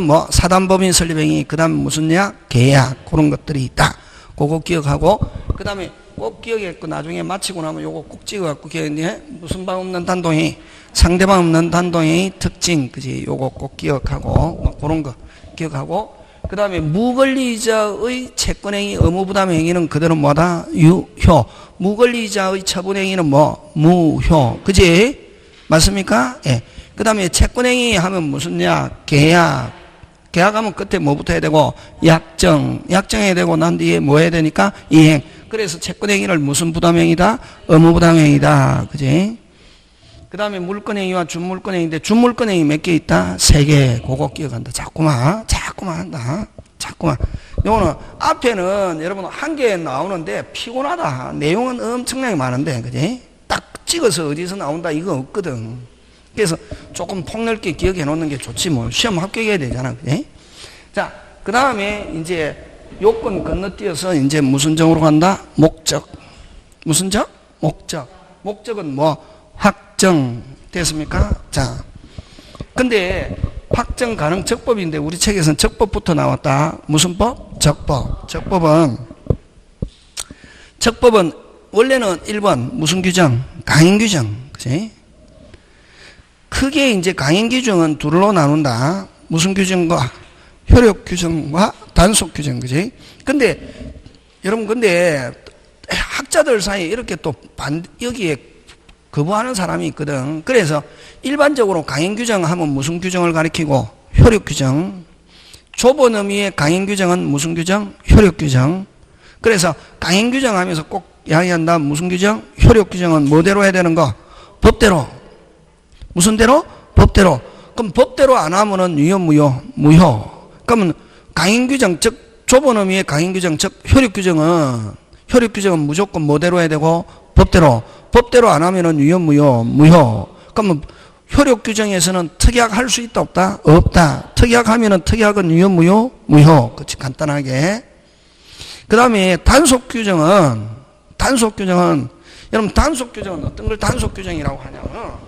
뭐 사단법인 설립행위. 그 다음 무슨 약? 계약. 그런 것들이 있다. 그거 기억하고 그 다음에 꼭 기억했고 나중에 마치고 나면 요거 꼭 찍어갖고 기억했네. 무슨 방 없는 단독행위, 상대방 없는 단독행위 특징, 그지? 요거 꼭 기억하고 뭐 그런 거 기억하고 그 다음에 무권리자의 채권행위, 의무부담행위는 그대로 뭐다? 유효. 무권리자의 처분행위는 뭐 무효. 그지? 맞습니까? 예. 그 다음에 채권행위 하면 무슨 약? 계약. 계약하면 끝에 뭐부터 해야 되고 약정해야 되고 난 뒤에 뭐 해야 되니까 이행. 그래서 채권행위를 무슨 부담행위다? 의무부담행위다. 그지? 그 다음에 물권행위와 준물권행위인데 준물권행위 몇 개 있다? 3개. 그거 기억한다. 자꾸만 한다. 자꾸만. 요거는 앞에는 여러분 한 개 나오는데 피곤하다. 내용은 엄청나게 많은데 그지? 딱 찍어서 어디서 나온다 이거 없거든. 그래서 조금 폭넓게 기억해 놓는 게 좋지 뭐. 시험 합격해야 되잖아. 그지? 자, 그 다음에 이제 요건 건너뛰어서 이제 무슨 정으로 간다? 목적. 무슨 정? 목적. 목적은 뭐? 확정. 됐습니까? 자. 근데 확정 가능 적법인데 우리 책에서는 적법부터 나왔다. 무슨 법? 적법. 적법은 원래는 1번 무슨 규정? 강행 규정. 그지? 크게 이제 강행 규정은 둘로 나눈다. 무슨 규정과 효력 규정과 단속 규정. 그지? 근데 여러분 학자들 사이에 이렇게 또 여기에 거부하는 사람이 있거든. 그래서 일반적으로 강행 규정 하면 무슨 규정을 가리키고 효력 규정. 좁은 의미의 강행 규정은 무슨 규정? 효력 규정. 그래서 강행 규정 하면서 꼭 이야기한다. 무슨 규정? 효력 규정은 뭐대로 해야 되는 거? 법대로. 무슨 대로? 법대로. 그럼 법대로 안 하면은 유효, 무효. 그러면 강행 규정, 즉 좁은 의미의 강행 규정, 즉 효력 규정은 무조건 뭐대로 해야 되고 법대로 안 하면은 유효, 무효. 그러면 효력 규정에서는 특약 할 수 있다, 없다? 없다. 특약하면은 특약은 유효, 무효. 그렇지, 간단하게. 그 다음에 단속 규정은 단속 규정은, 여러분 단속 규정은 어떤 걸 단속 규정이라고 하냐면,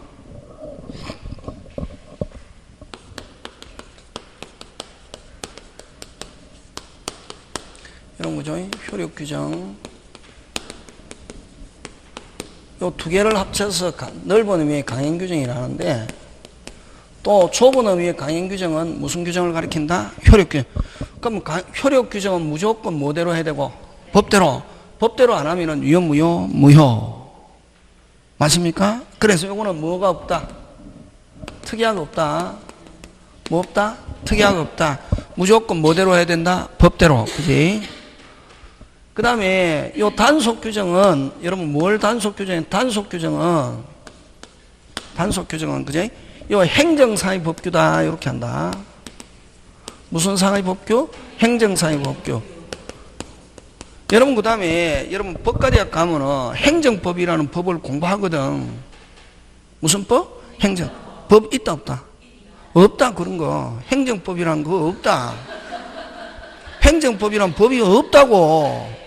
이런 거죠. 효력 규정. 요 두 개를 합쳐서 넓은 의미의 강행 규정이라는데, 또 좁은 의미의 강행 규정은 무슨 규정을 가리킨다? 효력 규정. 그럼 효력 규정은 무조건 뭐대로 해야 되고? 법대로. 법대로 안 하면은 유효, 무효, 무효. 맞습니까? 그래서 요거는 뭐가 없다? 특이하가 없다. 뭐 없다? 특이하가 없다. 무조건 뭐대로 해야 된다? 법대로. 그지? 그 다음에 요 단속 규정은, 여러분 뭘 단속 규정해? 단속 규정은, 그지? 요 행정상의 법규다. 이렇게 한다. 무슨 상의 법규? 행정상의 법규. 여러분 그 다음에 여러분 법과대학 가면은 행정법이라는 법을 공부하거든. 무슨 법? 행정. 법 있다 없다? 없다 그런 거. 행정법이라는 거 없다. 행정법이란 법이 없다고.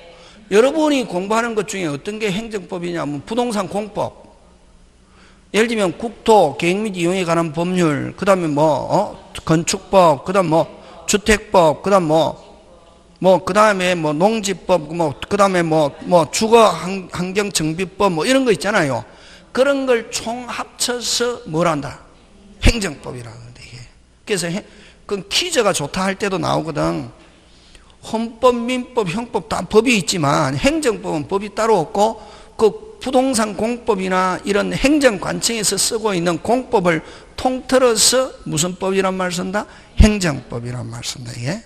여러분이 공부하는 것 중에 어떤 게 행정법이냐면 부동산 공법. 예를 들면 국토, 계획 및 이용에 관한 법률, 그 다음에 건축법, 그 다음 주택법, 그 다음 그 다음에 농지법, 그 다음에 주거 환경 정비법, 이런 거 있잖아요. 그런 걸 총 합쳐서 뭘 한다? 행정법이라고 하는데, 이게. 그래서, 그 퀴즈가 좋다 할 때도 나오거든. 헌법, 민법, 형법 다 법이 있지만, 행정법은 법이 따로 없고, 그 부동산 공법이나 이런 행정관청에서 쓰고 있는 공법을 통틀어서 무슨 법이란 말 쓴다? 행정법이란 말 쓴다, 이게.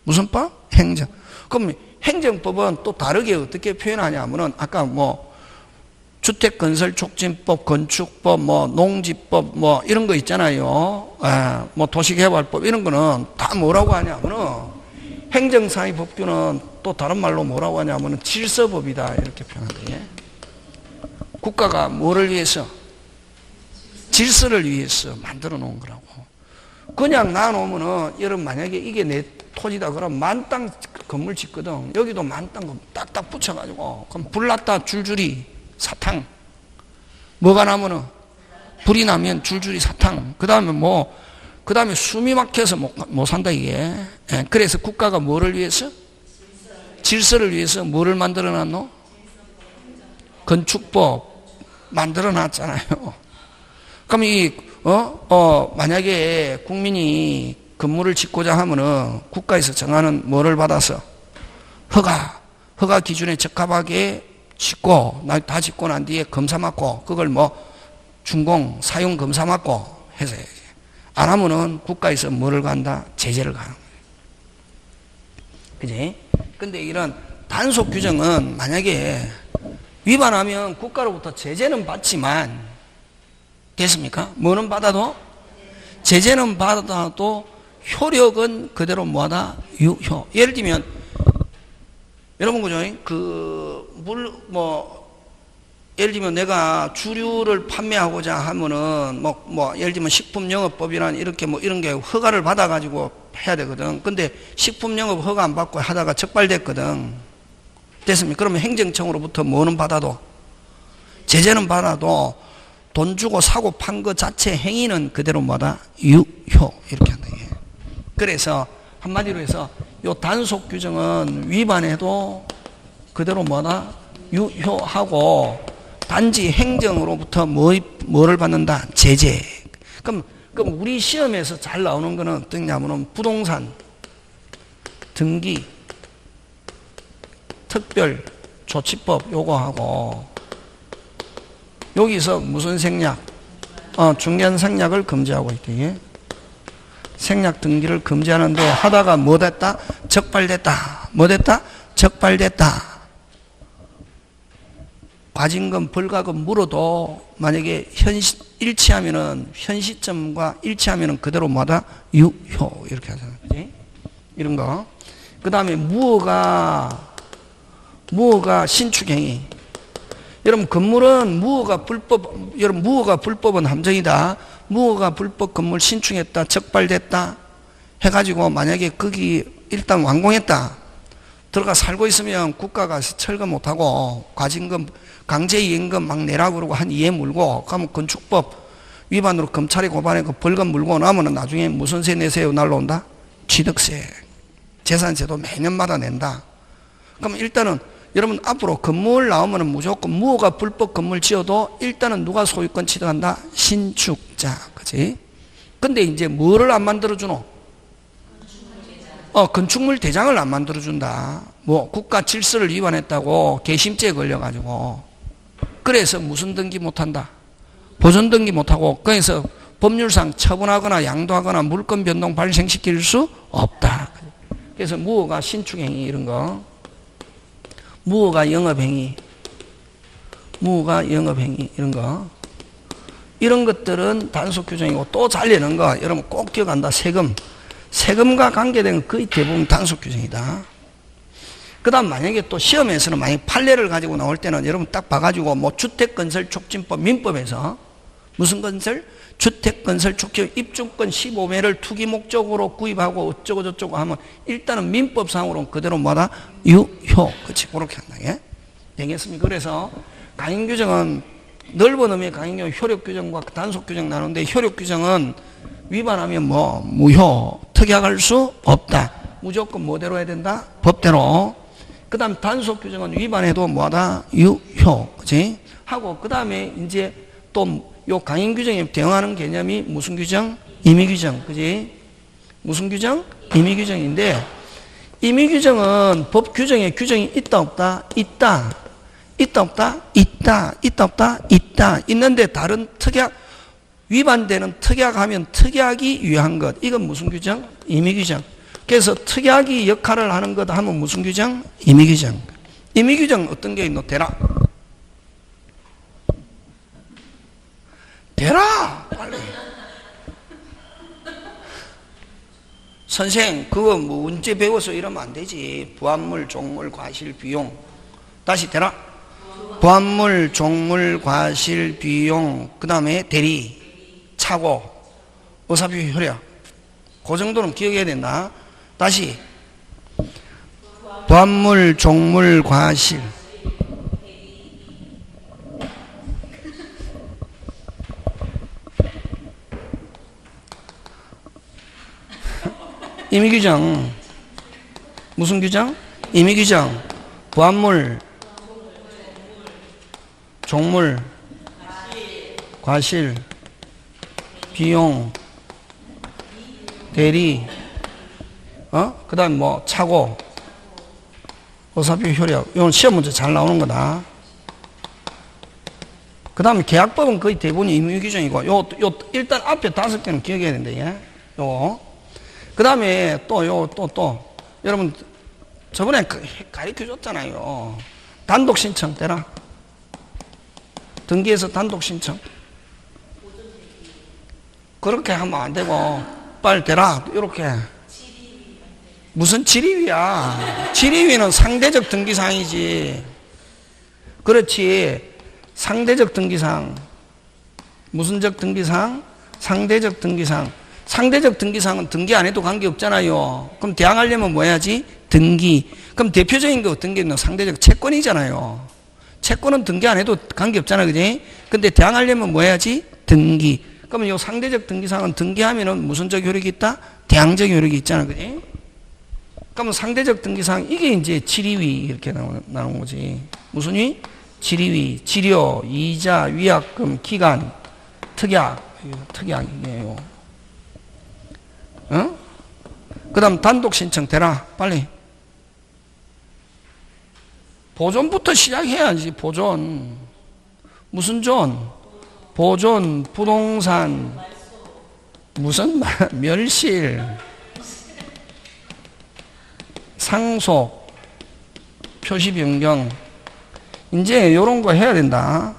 무슨 법? 행정. 그럼 행정법은 또 다르게 어떻게 표현하냐면은, 아까 주택건설촉진법, 건축법, 농지법, 이런 거 있잖아요. 도시개발법, 이런 거는 다 뭐라고 하냐면은, 행정상의 법규는 또 다른 말로 뭐라고 하냐면은 질서법이다. 이렇게 표현한다. 예? 국가가 뭐를 위해서? 질서를 위해서 만들어 놓은 거라고. 그냥 놔놓으면은, 여러분 만약에 이게 내 토지다 그러면 만땅 건물 짓거든. 여기도 만땅 딱딱 붙여가지고, 그럼 불 났다 줄줄이 사탕. 뭐가 나면은, 불이 나면 줄줄이 사탕. 그 다음에 그 다음에 숨이 막혀서 못 산다, 이게. 예, 그래서 국가가 뭐를 위해서? 질서를 위해서 뭐를 만들어 놨노? 건축법 만들어 놨잖아요. 그럼 만약에 국민이 건물을 짓고자 하면은 국가에서 정하는 뭐를 받아서? 허가 기준에 적합하게 짓고, 다 짓고 난 뒤에 검사 맡고, 그걸 준공, 사용 검사 맡고 해서 해야지. 안 하면은 국가에서 뭐를 간다? 제재를 가는 거예요. 그지? 근데 이런 단속 규정은 만약에 위반하면 국가로부터 제재는 받지만, 됐습니까? 뭐는 받아도? 제재는 받아도 효력은 그대로 뭐하다? 유효. 예를 들면, 여러분, 그죠? 예를 들면 내가 주류를 판매하고자 하면은, 예를 들면 식품영업법이란 이렇게 이런 게 허가를 받아가지고 해야 되거든. 근데 식품영업 허가 안 받고 하다가 적발됐거든. 됐습니까? 그러면 행정청으로부터 뭐는 받아도? 제재는 받아도 돈 주고 사고 판 거 자체 행위는 그대로 뭐다? 유효. 이렇게 한다, 이게. 그래서 한마디로 해서 요 단속 규정은 위반해도 그대로 뭐다? 유효하고, 단지 행정으로부터 뭐를 받는다? 제재. 그럼 우리 시험에서 잘 나오는 거는 어떠냐면은 부동산, 등기, 특별, 조치법 요거 하고, 여기서 무슨 생략? 중개한 생략을 금지하고 있대. 생략 등기를 금지하는데 하다가 뭐 됐다? 적발됐다. 뭐 됐다? 적발됐다. 과징금, 벌가금 물어도 만약에 일치하면은, 현 시점과 일치하면은 그대로 뭐다? 유효. 이렇게 하잖아요. 그지? 이런 거. 그 다음에 무허가 신축행위. 여러분, 건물은 무허가 불법은 함정이다. 무허가 불법 건물 신축했다, 적발됐다 해가지고 만약에 거기 일단 완공했다. 들어가 살고 있으면 국가가 철거 못하고 과징금, 강제이행금 막 내라고 그러고 한 2회 물고, 그러면 건축법 위반으로 검찰에 고발해 그 벌금 물고 나면은 나중에 무슨 세 내세요? 날라온다? 취득세. 재산세도 매년마다 낸다. 그럼 일단은 여러분 앞으로 건물 나오면은 무조건 무허가 불법 건물 지어도 일단은 누가 소유권 취득한다? 신축자. 그치? 근데 이제 뭐를 안 만들어주노? 건축물 대장을 안 만들어준다. 뭐 국가 질서를 위반했다고 개심죄에 걸려가지고. 그래서 무슨 등기 못한다? 보존 등기 못하고, 그래서 법률상 처분하거나 양도하거나 물권 변동 발생시킬 수 없다. 그래서 무허가 신축행위 이런 거, 무허가 영업행위, 무허가 영업행위 이런 거, 이런 것들은 단속 규정이고, 또 잘리는 거 여러분 꼭 기억한다. 세금과 관계된 거의 대부분 단속 규정이다. 그 다음 만약에 또 시험에서는 만약 판례를 가지고 나올 때는 여러분 딱 봐가지고 뭐 주택건설촉진법 민법에서 무슨 건설? 주택건설촉진 입주권 15매를 투기 목적으로 구입하고 어쩌고 저쩌고 하면 일단은 민법상으로는 그대로 뭐다? 유효. 그렇지. 그렇게 한다. 예? 되겠습니까? 그래서 강행규정은 넓은 의미의 강행규정 효력규정과 단속규정 나누는데 효력규정은 위반하면 뭐 무효, 특약할 수 없다. 무조건 뭐대로 해야 된다? 법대로. 그 다음 단속규정은 위반해도 뭐하다? 유효. 그치? 하고 그 다음에 이제 또 요 강행규정에 대응하는 개념이 무슨 규정? 임의규정. 그지? 무슨 규정? 임의규정인데 임의규정은 법규정에 규정이 있다 없다? 있다. 있다 없다? 있다. 있다 없다? 있다. 있는데 다른 특약 위반되는 특약하면 특약이 유효한 것. 이건 무슨 규정? 임의규정. 그래서 특약이 역할을 하는 것 하면 무슨 규정? 임의규정. 임의규정 어떤 게 있노? 대라. 대라! 빨리. 선생, 그거 뭐 언제 배워서 이러면 안 되지. 부합물, 종물, 과실, 비용. 다시 대라. 부합물, 종물, 과실, 비용. 그 다음에 대리, 차고, 의사표시 효력. 그 정도는 기억해야 된다. 다시. 부합물, 종물, 과실. 임의규정. 무슨 규정? 임의규정. 부합물, 종물, 과실, 비용, 대리, 그 다음 뭐 차고, 의사표시 효력. 이건 시험 문제 잘 나오는 거다. 그 다음에 계약법은 거의 대부분이 임의규정이고, 일단 앞에 5개는 기억해야 된다, 예? 그 다음에 또, 여러분, 저번에 가르쳐 줬잖아요. 단독 신청, 대라. 등기에서 단독 신청. 그렇게 하면 안 되고, 빨리 대라. 이렇게. 무슨 지리위야. 지리위는 상대적 등기사항이지. 그렇지. 상대적 등기사항. 무슨적 등기사항? 상대적 등기사항. 상대적 등기사항은 등기 안 해도 관계없잖아요. 그럼 대항하려면 뭐 해야지? 등기. 그럼 대표적인 거 어떤 게 있노? 상대적 채권이잖아요. 채권은 등기 안 해도 관계없잖아. 그지? 근데 대항하려면 뭐 해야지? 등기. 그러면 이 상대적 등기사항은 등기하면은 무슨적 효력이 있다? 대항적 효력이 있잖아. 그지? 그러면 상대적 등기사항, 이게 이제 지리위 이렇게 나오는 거지. 무슨 위? 지리위, 지료, 이자, 위약금, 기간, 특약. 특약이에요. 그 다음 단독 신청 대라. 빨리. 보존부터 시작해야지. 보존. 무슨 존? 보존, 부동산, 무슨 말? 멸실, 상속, 표시 변경. 이제 요런 거 해야 된다.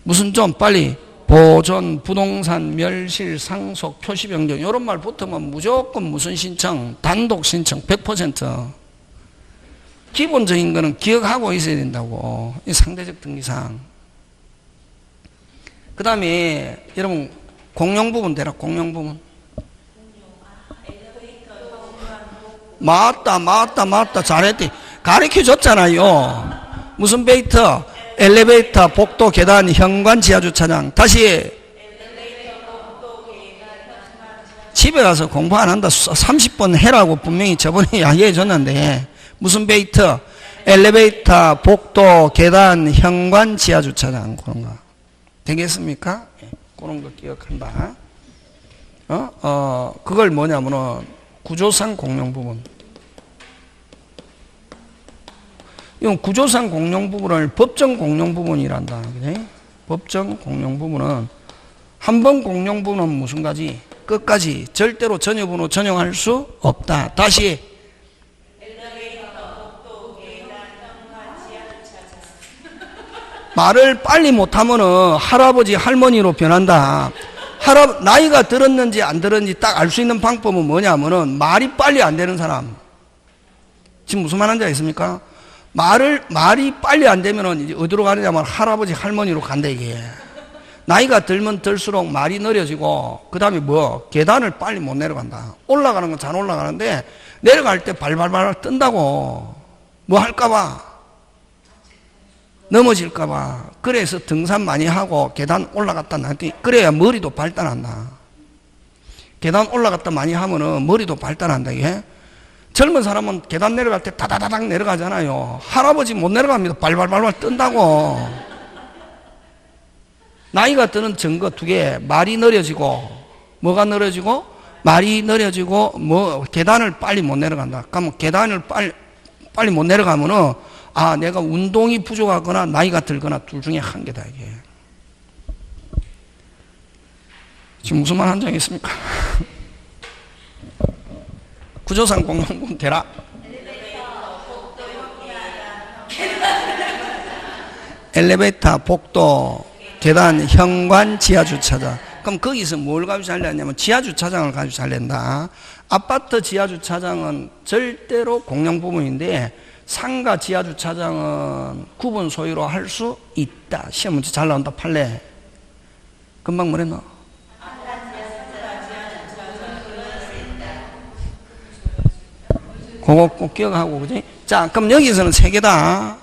무슨 존? 빨리. 보존, 부동산, 멸실, 상속, 표시 변경. 이런 말 붙으면 무조건 무슨 신청? 단독 신청 100%. 기본적인 거는 기억하고 있어야 된다고. 이 상대적 등기사항. 그 다음에 여러분 공용 부분 대라. 공용 부분. 맞다. 잘했대. 가르쳐 줬잖아요. 무슨 베이트? 엘리베이터, 복도, 계단, 현관, 지하주차장. 다시. 집에 가서 공부 안 한다. 30번 해라고 분명히 저번에 이야기해 줬는데. 무슨 베이트? 엘리베이터, 복도, 계단, 현관, 지하주차장. 그런 거. 되겠습니까? 그런 거 기억한다. 그걸 뭐냐면은 구조상 공용 부분. 이건 구조상 공용 부분을 법정 공용 부분이란다. 그지? 법정 공용 부분은 한 번 공용 부분은 무슨 가지? 끝까지 절대로 전여번호 전용할 수 없다. 다시. 말을 빨리 못하면은 할아버지 할머니로 변한다. 나이가 들었는지 안 들었는지 딱 알 수 있는 방법은 뭐냐면은 말이 빨리 안 되는 사람. 지금 무슨 말 하는지 아십니까? 말이 빨리 안 되면은 이제 어디로 가느냐면 할아버지 할머니로 간다 이게. 나이가 들면 들수록 말이 느려지고 그 다음에 계단을 빨리 못 내려간다. 올라가는 건 잘 올라가는데 내려갈 때 발발발 뜬다고. 뭐 할까봐. 넘어질까봐. 그래서 등산 많이 하고 계단 올라갔다 나한테 그래야 머리도 발달한다. 계단 올라갔다 많이 하면은 머리도 발달한다 이게. 젊은 사람은 계단 내려갈 때 다다다닥 내려가잖아요. 할아버지 못 내려갑니다. 발발발발 뜬다고. 나이가 드는 증거 두 개. 말이 느려지고 뭐가 느려지고? 말이 느려지고 계단을 빨리 못 내려간다. 그러면 계단을 빨리 못 내려가면은 내가 운동이 부족하거나 나이가 들거나 둘 중에 한 개다 이게. 지금 무슨 말 한 장 있습니까? 구조상 공용부분 대라. 엘리베이터, 복도, 계단, 현관, 지하주차장. 그럼 거기서 뭘 가지고 살려냐면 지하주차장을 가지고 살린다. 아파트 지하주차장은 절대로 공용 부분인데 상가 지하주차장은 구분 소유로 할 수 있다. 시험 문제 잘 나온다. 판례. 금방 뭐랬노? 그거 꼭 기억하고, 그지? 자, 그럼 여기서는 세 개다.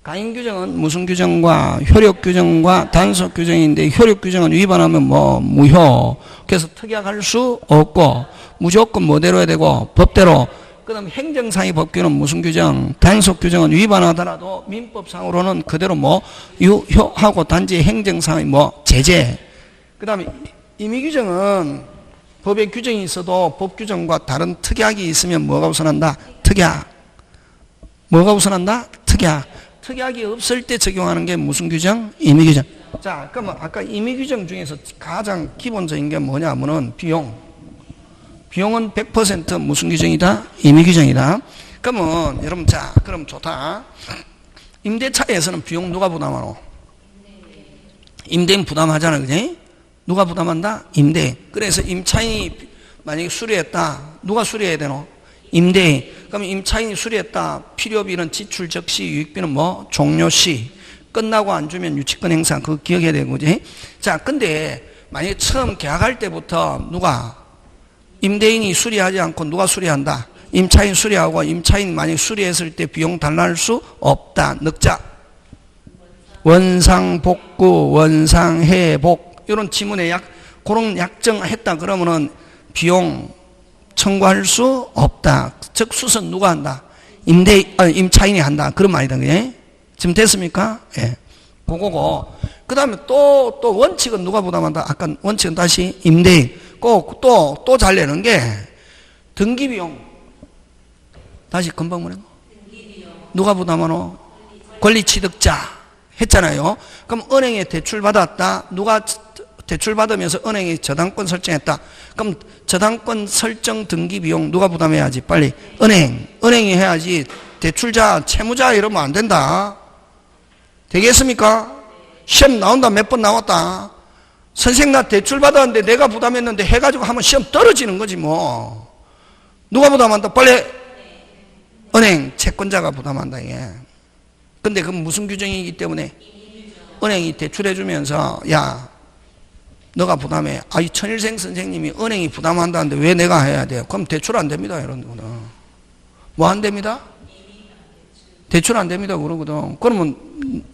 가인 규정은 무슨 규정과 효력 규정과 단속 규정인데 효력 규정은 위반하면 무효. 그래서 특약할 수 없고 무조건 뭐대로 해야 되고 법대로. 그 다음에 행정상의 법규는 무슨 규정? 단속 규정은 위반하더라도 민법상으로는 그대로 유효하고 단지 행정상의 제재. 그 다음에 임의규정은 법의 규정이 있어도 법 규정과 다른 특약이 있으면 뭐가 우선한다? 특약. 뭐가 우선한다? 특약. 특약이 없을 때 적용하는 게 무슨 규정? 임의규정. 자, 그러면 아까 임의규정 중에서 가장 기본적인 게 뭐냐면은 비용. 비용은 100% 무슨 규정이다? 임의규정이다. 그러면 여러분 그럼 좋다. 임대차에서는 비용 누가 부담하노? 임대인 부담하잖아, 그지? 누가 부담한다? 임대인. 그래서 임차인이 만약에 수리했다. 누가 수리해야 되노? 임대인. 그럼 임차인이 수리했다. 필요비는 지출 적시, 유익비는 종료시. 끝나고 안 주면 유치권 행사. 그거 기억해야 되는 거지. 자, 근데 만약에 처음 계약할 때부터 임대인이 수리하지 않고 누가 수리한다? 임차인 수리하고 임차인 만약에 수리했을 때 비용 달라할 수 없다. 넉자. 원상복구, 원상회복. 이런 지문에 그런 약정했다. 그러면은 비용 청구할 수 없다. 즉 수선 누가 한다? 임차인이 한다. 그런 말이다. 그게 지금 됐습니까? 예. 그거고. 그 다음에 또 원칙은 누가 부담한다? 아까 원칙은 다시 임대인. 또 잘 내는 게 등기비용. 다시 금방 뭐라고? 누가 부담하노? 권리취득자. 했잖아요. 그럼 은행에 대출 받았다. 누가 대출 받으면서 은행에 저당권 설정했다. 그럼 저당권 설정 등기 비용 누가 부담해야지? 빨리 은행이 해야지. 대출자, 채무자 이러면 안 된다. 되겠습니까? 시험 나온다. 몇 번 나왔다. 선생 나 대출 받았는데 내가 부담했는데 해가지고 하면 시험 떨어지는 거지 뭐. 누가 부담한다? 빨리 은행, 채권자가 부담한다 이게. 근데 그건 무슨 규정이기 때문에 은행이 대출해주면서 너가 부담해. 이 천일생 선생님이 은행이 부담한다는데 왜 내가 해야 돼요? 그럼 대출 안 됩니다. 이런 거는. 뭐 안 됩니다? 대출 안 됩니다. 그러거든. 그러면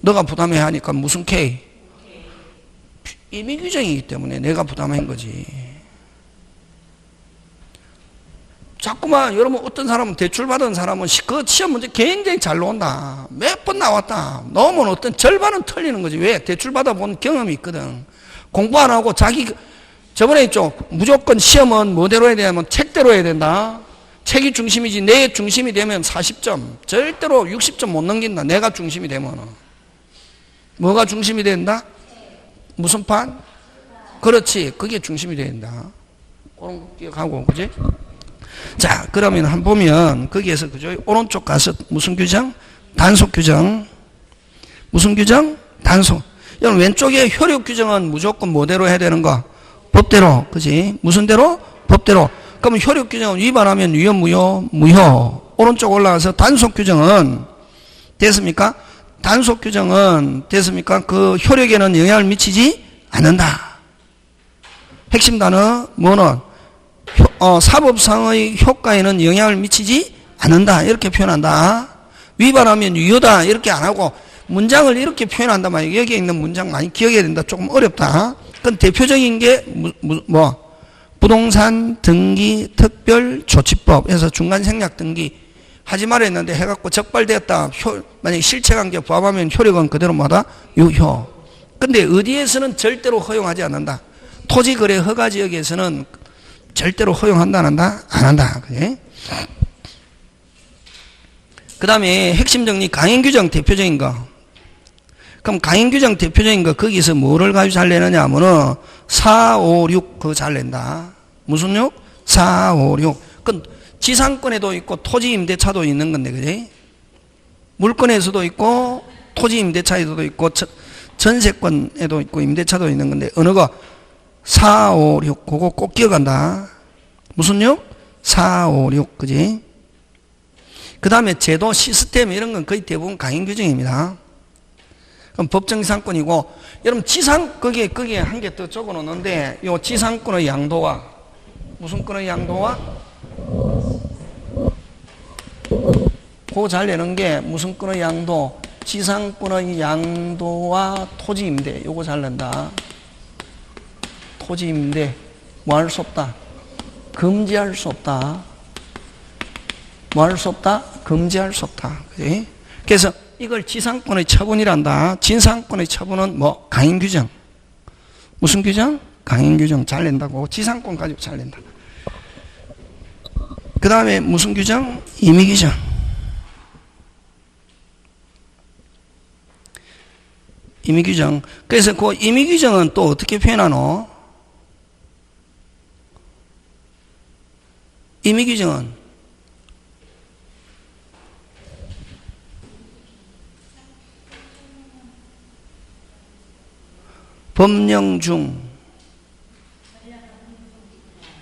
너가 부담해야 하니까 무슨 K? 임의 규정이기 때문에 내가 부담한 거지. 자꾸만 여러분 어떤 사람은 대출 받은 사람은 그 시험 문제 굉장히 잘 나온다. 몇 번 나왔다. 넣으면 어떤 절반은 틀리는 거지. 왜? 대출 받아본 경험이 있거든. 공부 안 하고 자기 저번에 있죠. 무조건 시험은 뭐대로 해야 되냐면 책대로 해야 된다. 책이 중심이지 내 중심이 되면 40점. 절대로 60점 못 넘긴다. 내가 중심이 되면. 뭐가 중심이 된다? 무슨 판? 그렇지. 그게 중심이 된다. 그런 거 기억하고 그지? 자, 그러면 한번 보면 거기에서 그죠? 오른쪽 가서 무슨 규정? 단속 규정. 무슨 규정? 단속. 여러분 왼쪽에 효력 규정은 무조건 뭐대로 해야 되는 거? 법대로. 그지? 무슨 대로? 법대로. 그러면 효력 규정은 위반하면 유효, 무효? 무효. 오른쪽 올라가서 단속 규정은 됐습니까? 단속 규정은 됐습니까? 그 효력에는 영향을 미치지 않는다. 핵심 단어 뭐는? 사법상의 효과에는 영향을 미치지 않는다. 이렇게 표현한다. 위반하면 유효다. 이렇게 안 하고 문장을 이렇게 표현한다. 여기에 있는 문장 많이 기억해야 된다. 조금 어렵다. 그건 대표적인 게 부동산 등기 특별 조치법에서 중간 생략 등기 하지 말아 했는데 해갖고 적발되었다. 만약에 실체관계 부합하면 효력은 그대로 뭐다? 유효. 근데 어디에서는 절대로 허용하지 않는다. 토지거래 허가지역에서는 절대로 허용한다, 안 한다? 안 한다. 그래? 그 다음에 핵심 정리, 강행규정 대표적인 거. 그럼 강행규정 대표적인 거, 거기서 뭐를 가지고 잘 내느냐 하면은 4, 5, 6 그거 잘 낸다. 무슨 6? 4, 5, 6. 그건 지상권에도 있고 토지 임대차도 있는 건데, 그지? 물권에서도 있고 토지 임대차에도 있고 전세권에도 있고 임대차도 있는 건데, 어느 거? 4, 5, 6 그거 꼭 기억한다. 무슨 6? 4, 5, 6 그지? 그 다음에 제도 시스템 이런 건 거의 대부분 강행규정입니다. 그럼 법정지상권이고 여러분 거기에 한 개 더 적어 놓는데 요 지상권의 양도와 무슨 권의 양도와 그거 잘 내는 게 무슨 권의 양도 지상권의 양도와 토지임대 요거 잘 낸다. 토지임대 뭐 할 수 없다? 금지할 수 없다. 뭐 할 수 없다? 금지할 수 없다. 그지? 그래서 이걸 지상권의 처분이란다. 진상권의 처분은 뭐? 강행규정. 무슨 규정? 강행규정 잘 낸다고. 지상권 가지고 잘 낸다. 그 다음에 무슨 규정? 임의규정. 임의규정. 그래서 그 임의규정은 또 어떻게 표현하노? 임의규정은 법령 중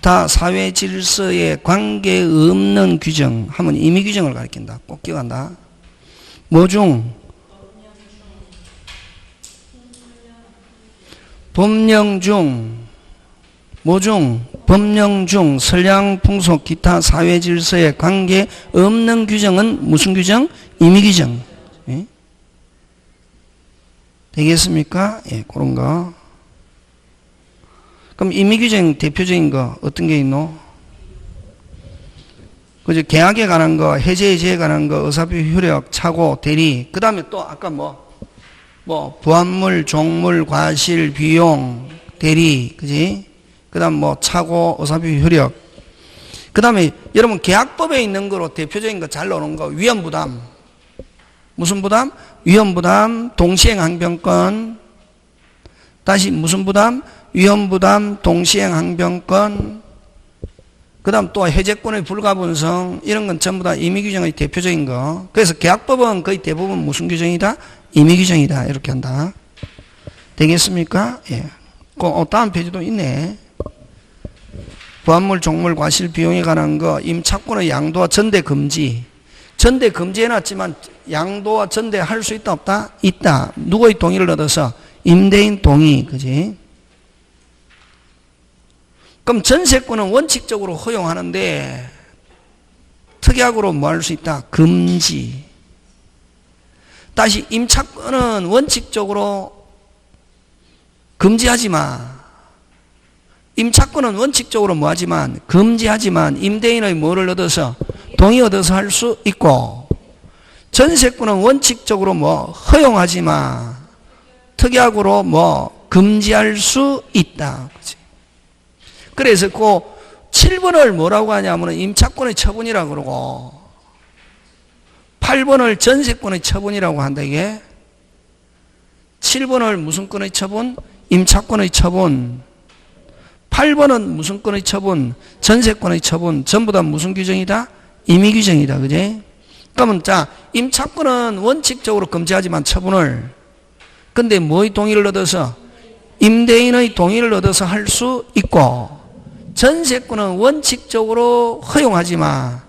다 사회 질서에 관계없는 규정 하면 임의규정을 가리킨다. 꼭 기억한다. 뭐 중? 법령 중 뭐 중? 법령 중 선량 풍속 기타 사회 질서에 관계없는 규정은 무슨 규정? 임의규정. 예? 되겠습니까? 예, 그런 거. 그럼 임의규정 대표적인 거 어떤 게 있노? 그죠? 계약에 관한 거, 해제에 관한 거, 의사표시 효력, 차고, 대리. 그 다음에 또 아까 부합물, 종물, 과실, 비용, 대리, 그지? 그 다음 차고, 의사표시 효력. 그 다음에 여러분 계약법에 있는 거로 대표적인 거 잘 나오는 거, 위험부담. 무슨 부담? 위험부담, 동시행항변권. 다시 무슨 부담? 위험부담, 동시행항변권. 그 다음 또 해제권의 불가분성. 이런 건 전부 다 임의규정의 대표적인 거. 그래서 계약법은 거의 대부분 무슨 규정이다? 임의규정이다. 이렇게 한다. 되겠습니까? 예. 다음 페이지도 있네. 부합물, 종물, 과실, 비용에 관한 거, 임차권의 양도와 전대 금지. 전대 금지해놨지만 양도와 전대 할 수 있다 없다? 있다. 누구의 동의를 얻어서? 임대인 동의. 그지? 그럼 전세권은 원칙적으로 허용하는데 특약으로 뭐 할 수 있다? 금지. 다시 임차권은 원칙적으로 금지하지 마. 임차권은 원칙적으로 뭐 하지만 금지하지만 임대인의 뭐를 얻어서 동의 얻어서 할 수 있고 전세권은 원칙적으로 뭐 허용하지만 특약으로 뭐 금지할 수 있다. 그치? 그래서 그 7번을 뭐라고 하냐면 임차권의 처분이라고 그러고 8번을 전세권의 처분이라고 한다 이게. 7번을 무슨 권의 처분? 임차권의 처분. 8번은 무슨 권의 처분? 전세권의 처분. 전부 다 무슨 규정이다? 임의 규정이다. 그지? 그러면 자, 임차권은 원칙적으로 금지하지만 처분을 근데 뭐의 동의를 얻어서? 임대인의 동의를 얻어서 할 수 있고 전세권은 원칙적으로 허용하지만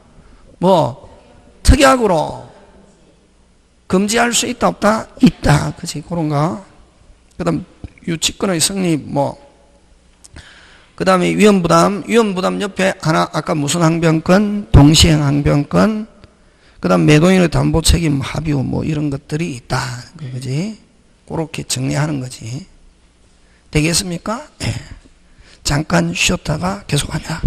뭐 특약으로 금지할 수 있다 없다? 있다. 그치? 그런가? 그 다음 유치권의 성립 그 다음에 위험부담 옆에 하나 아까 무슨 항변권? 동시행 항변권 그 다음 매도인의 담보책임 합의 뭐 이런 것들이 있다. 그지? 그렇게 정리하는 거지. 되겠습니까? 네. 잠깐 쉬었다가 계속하자.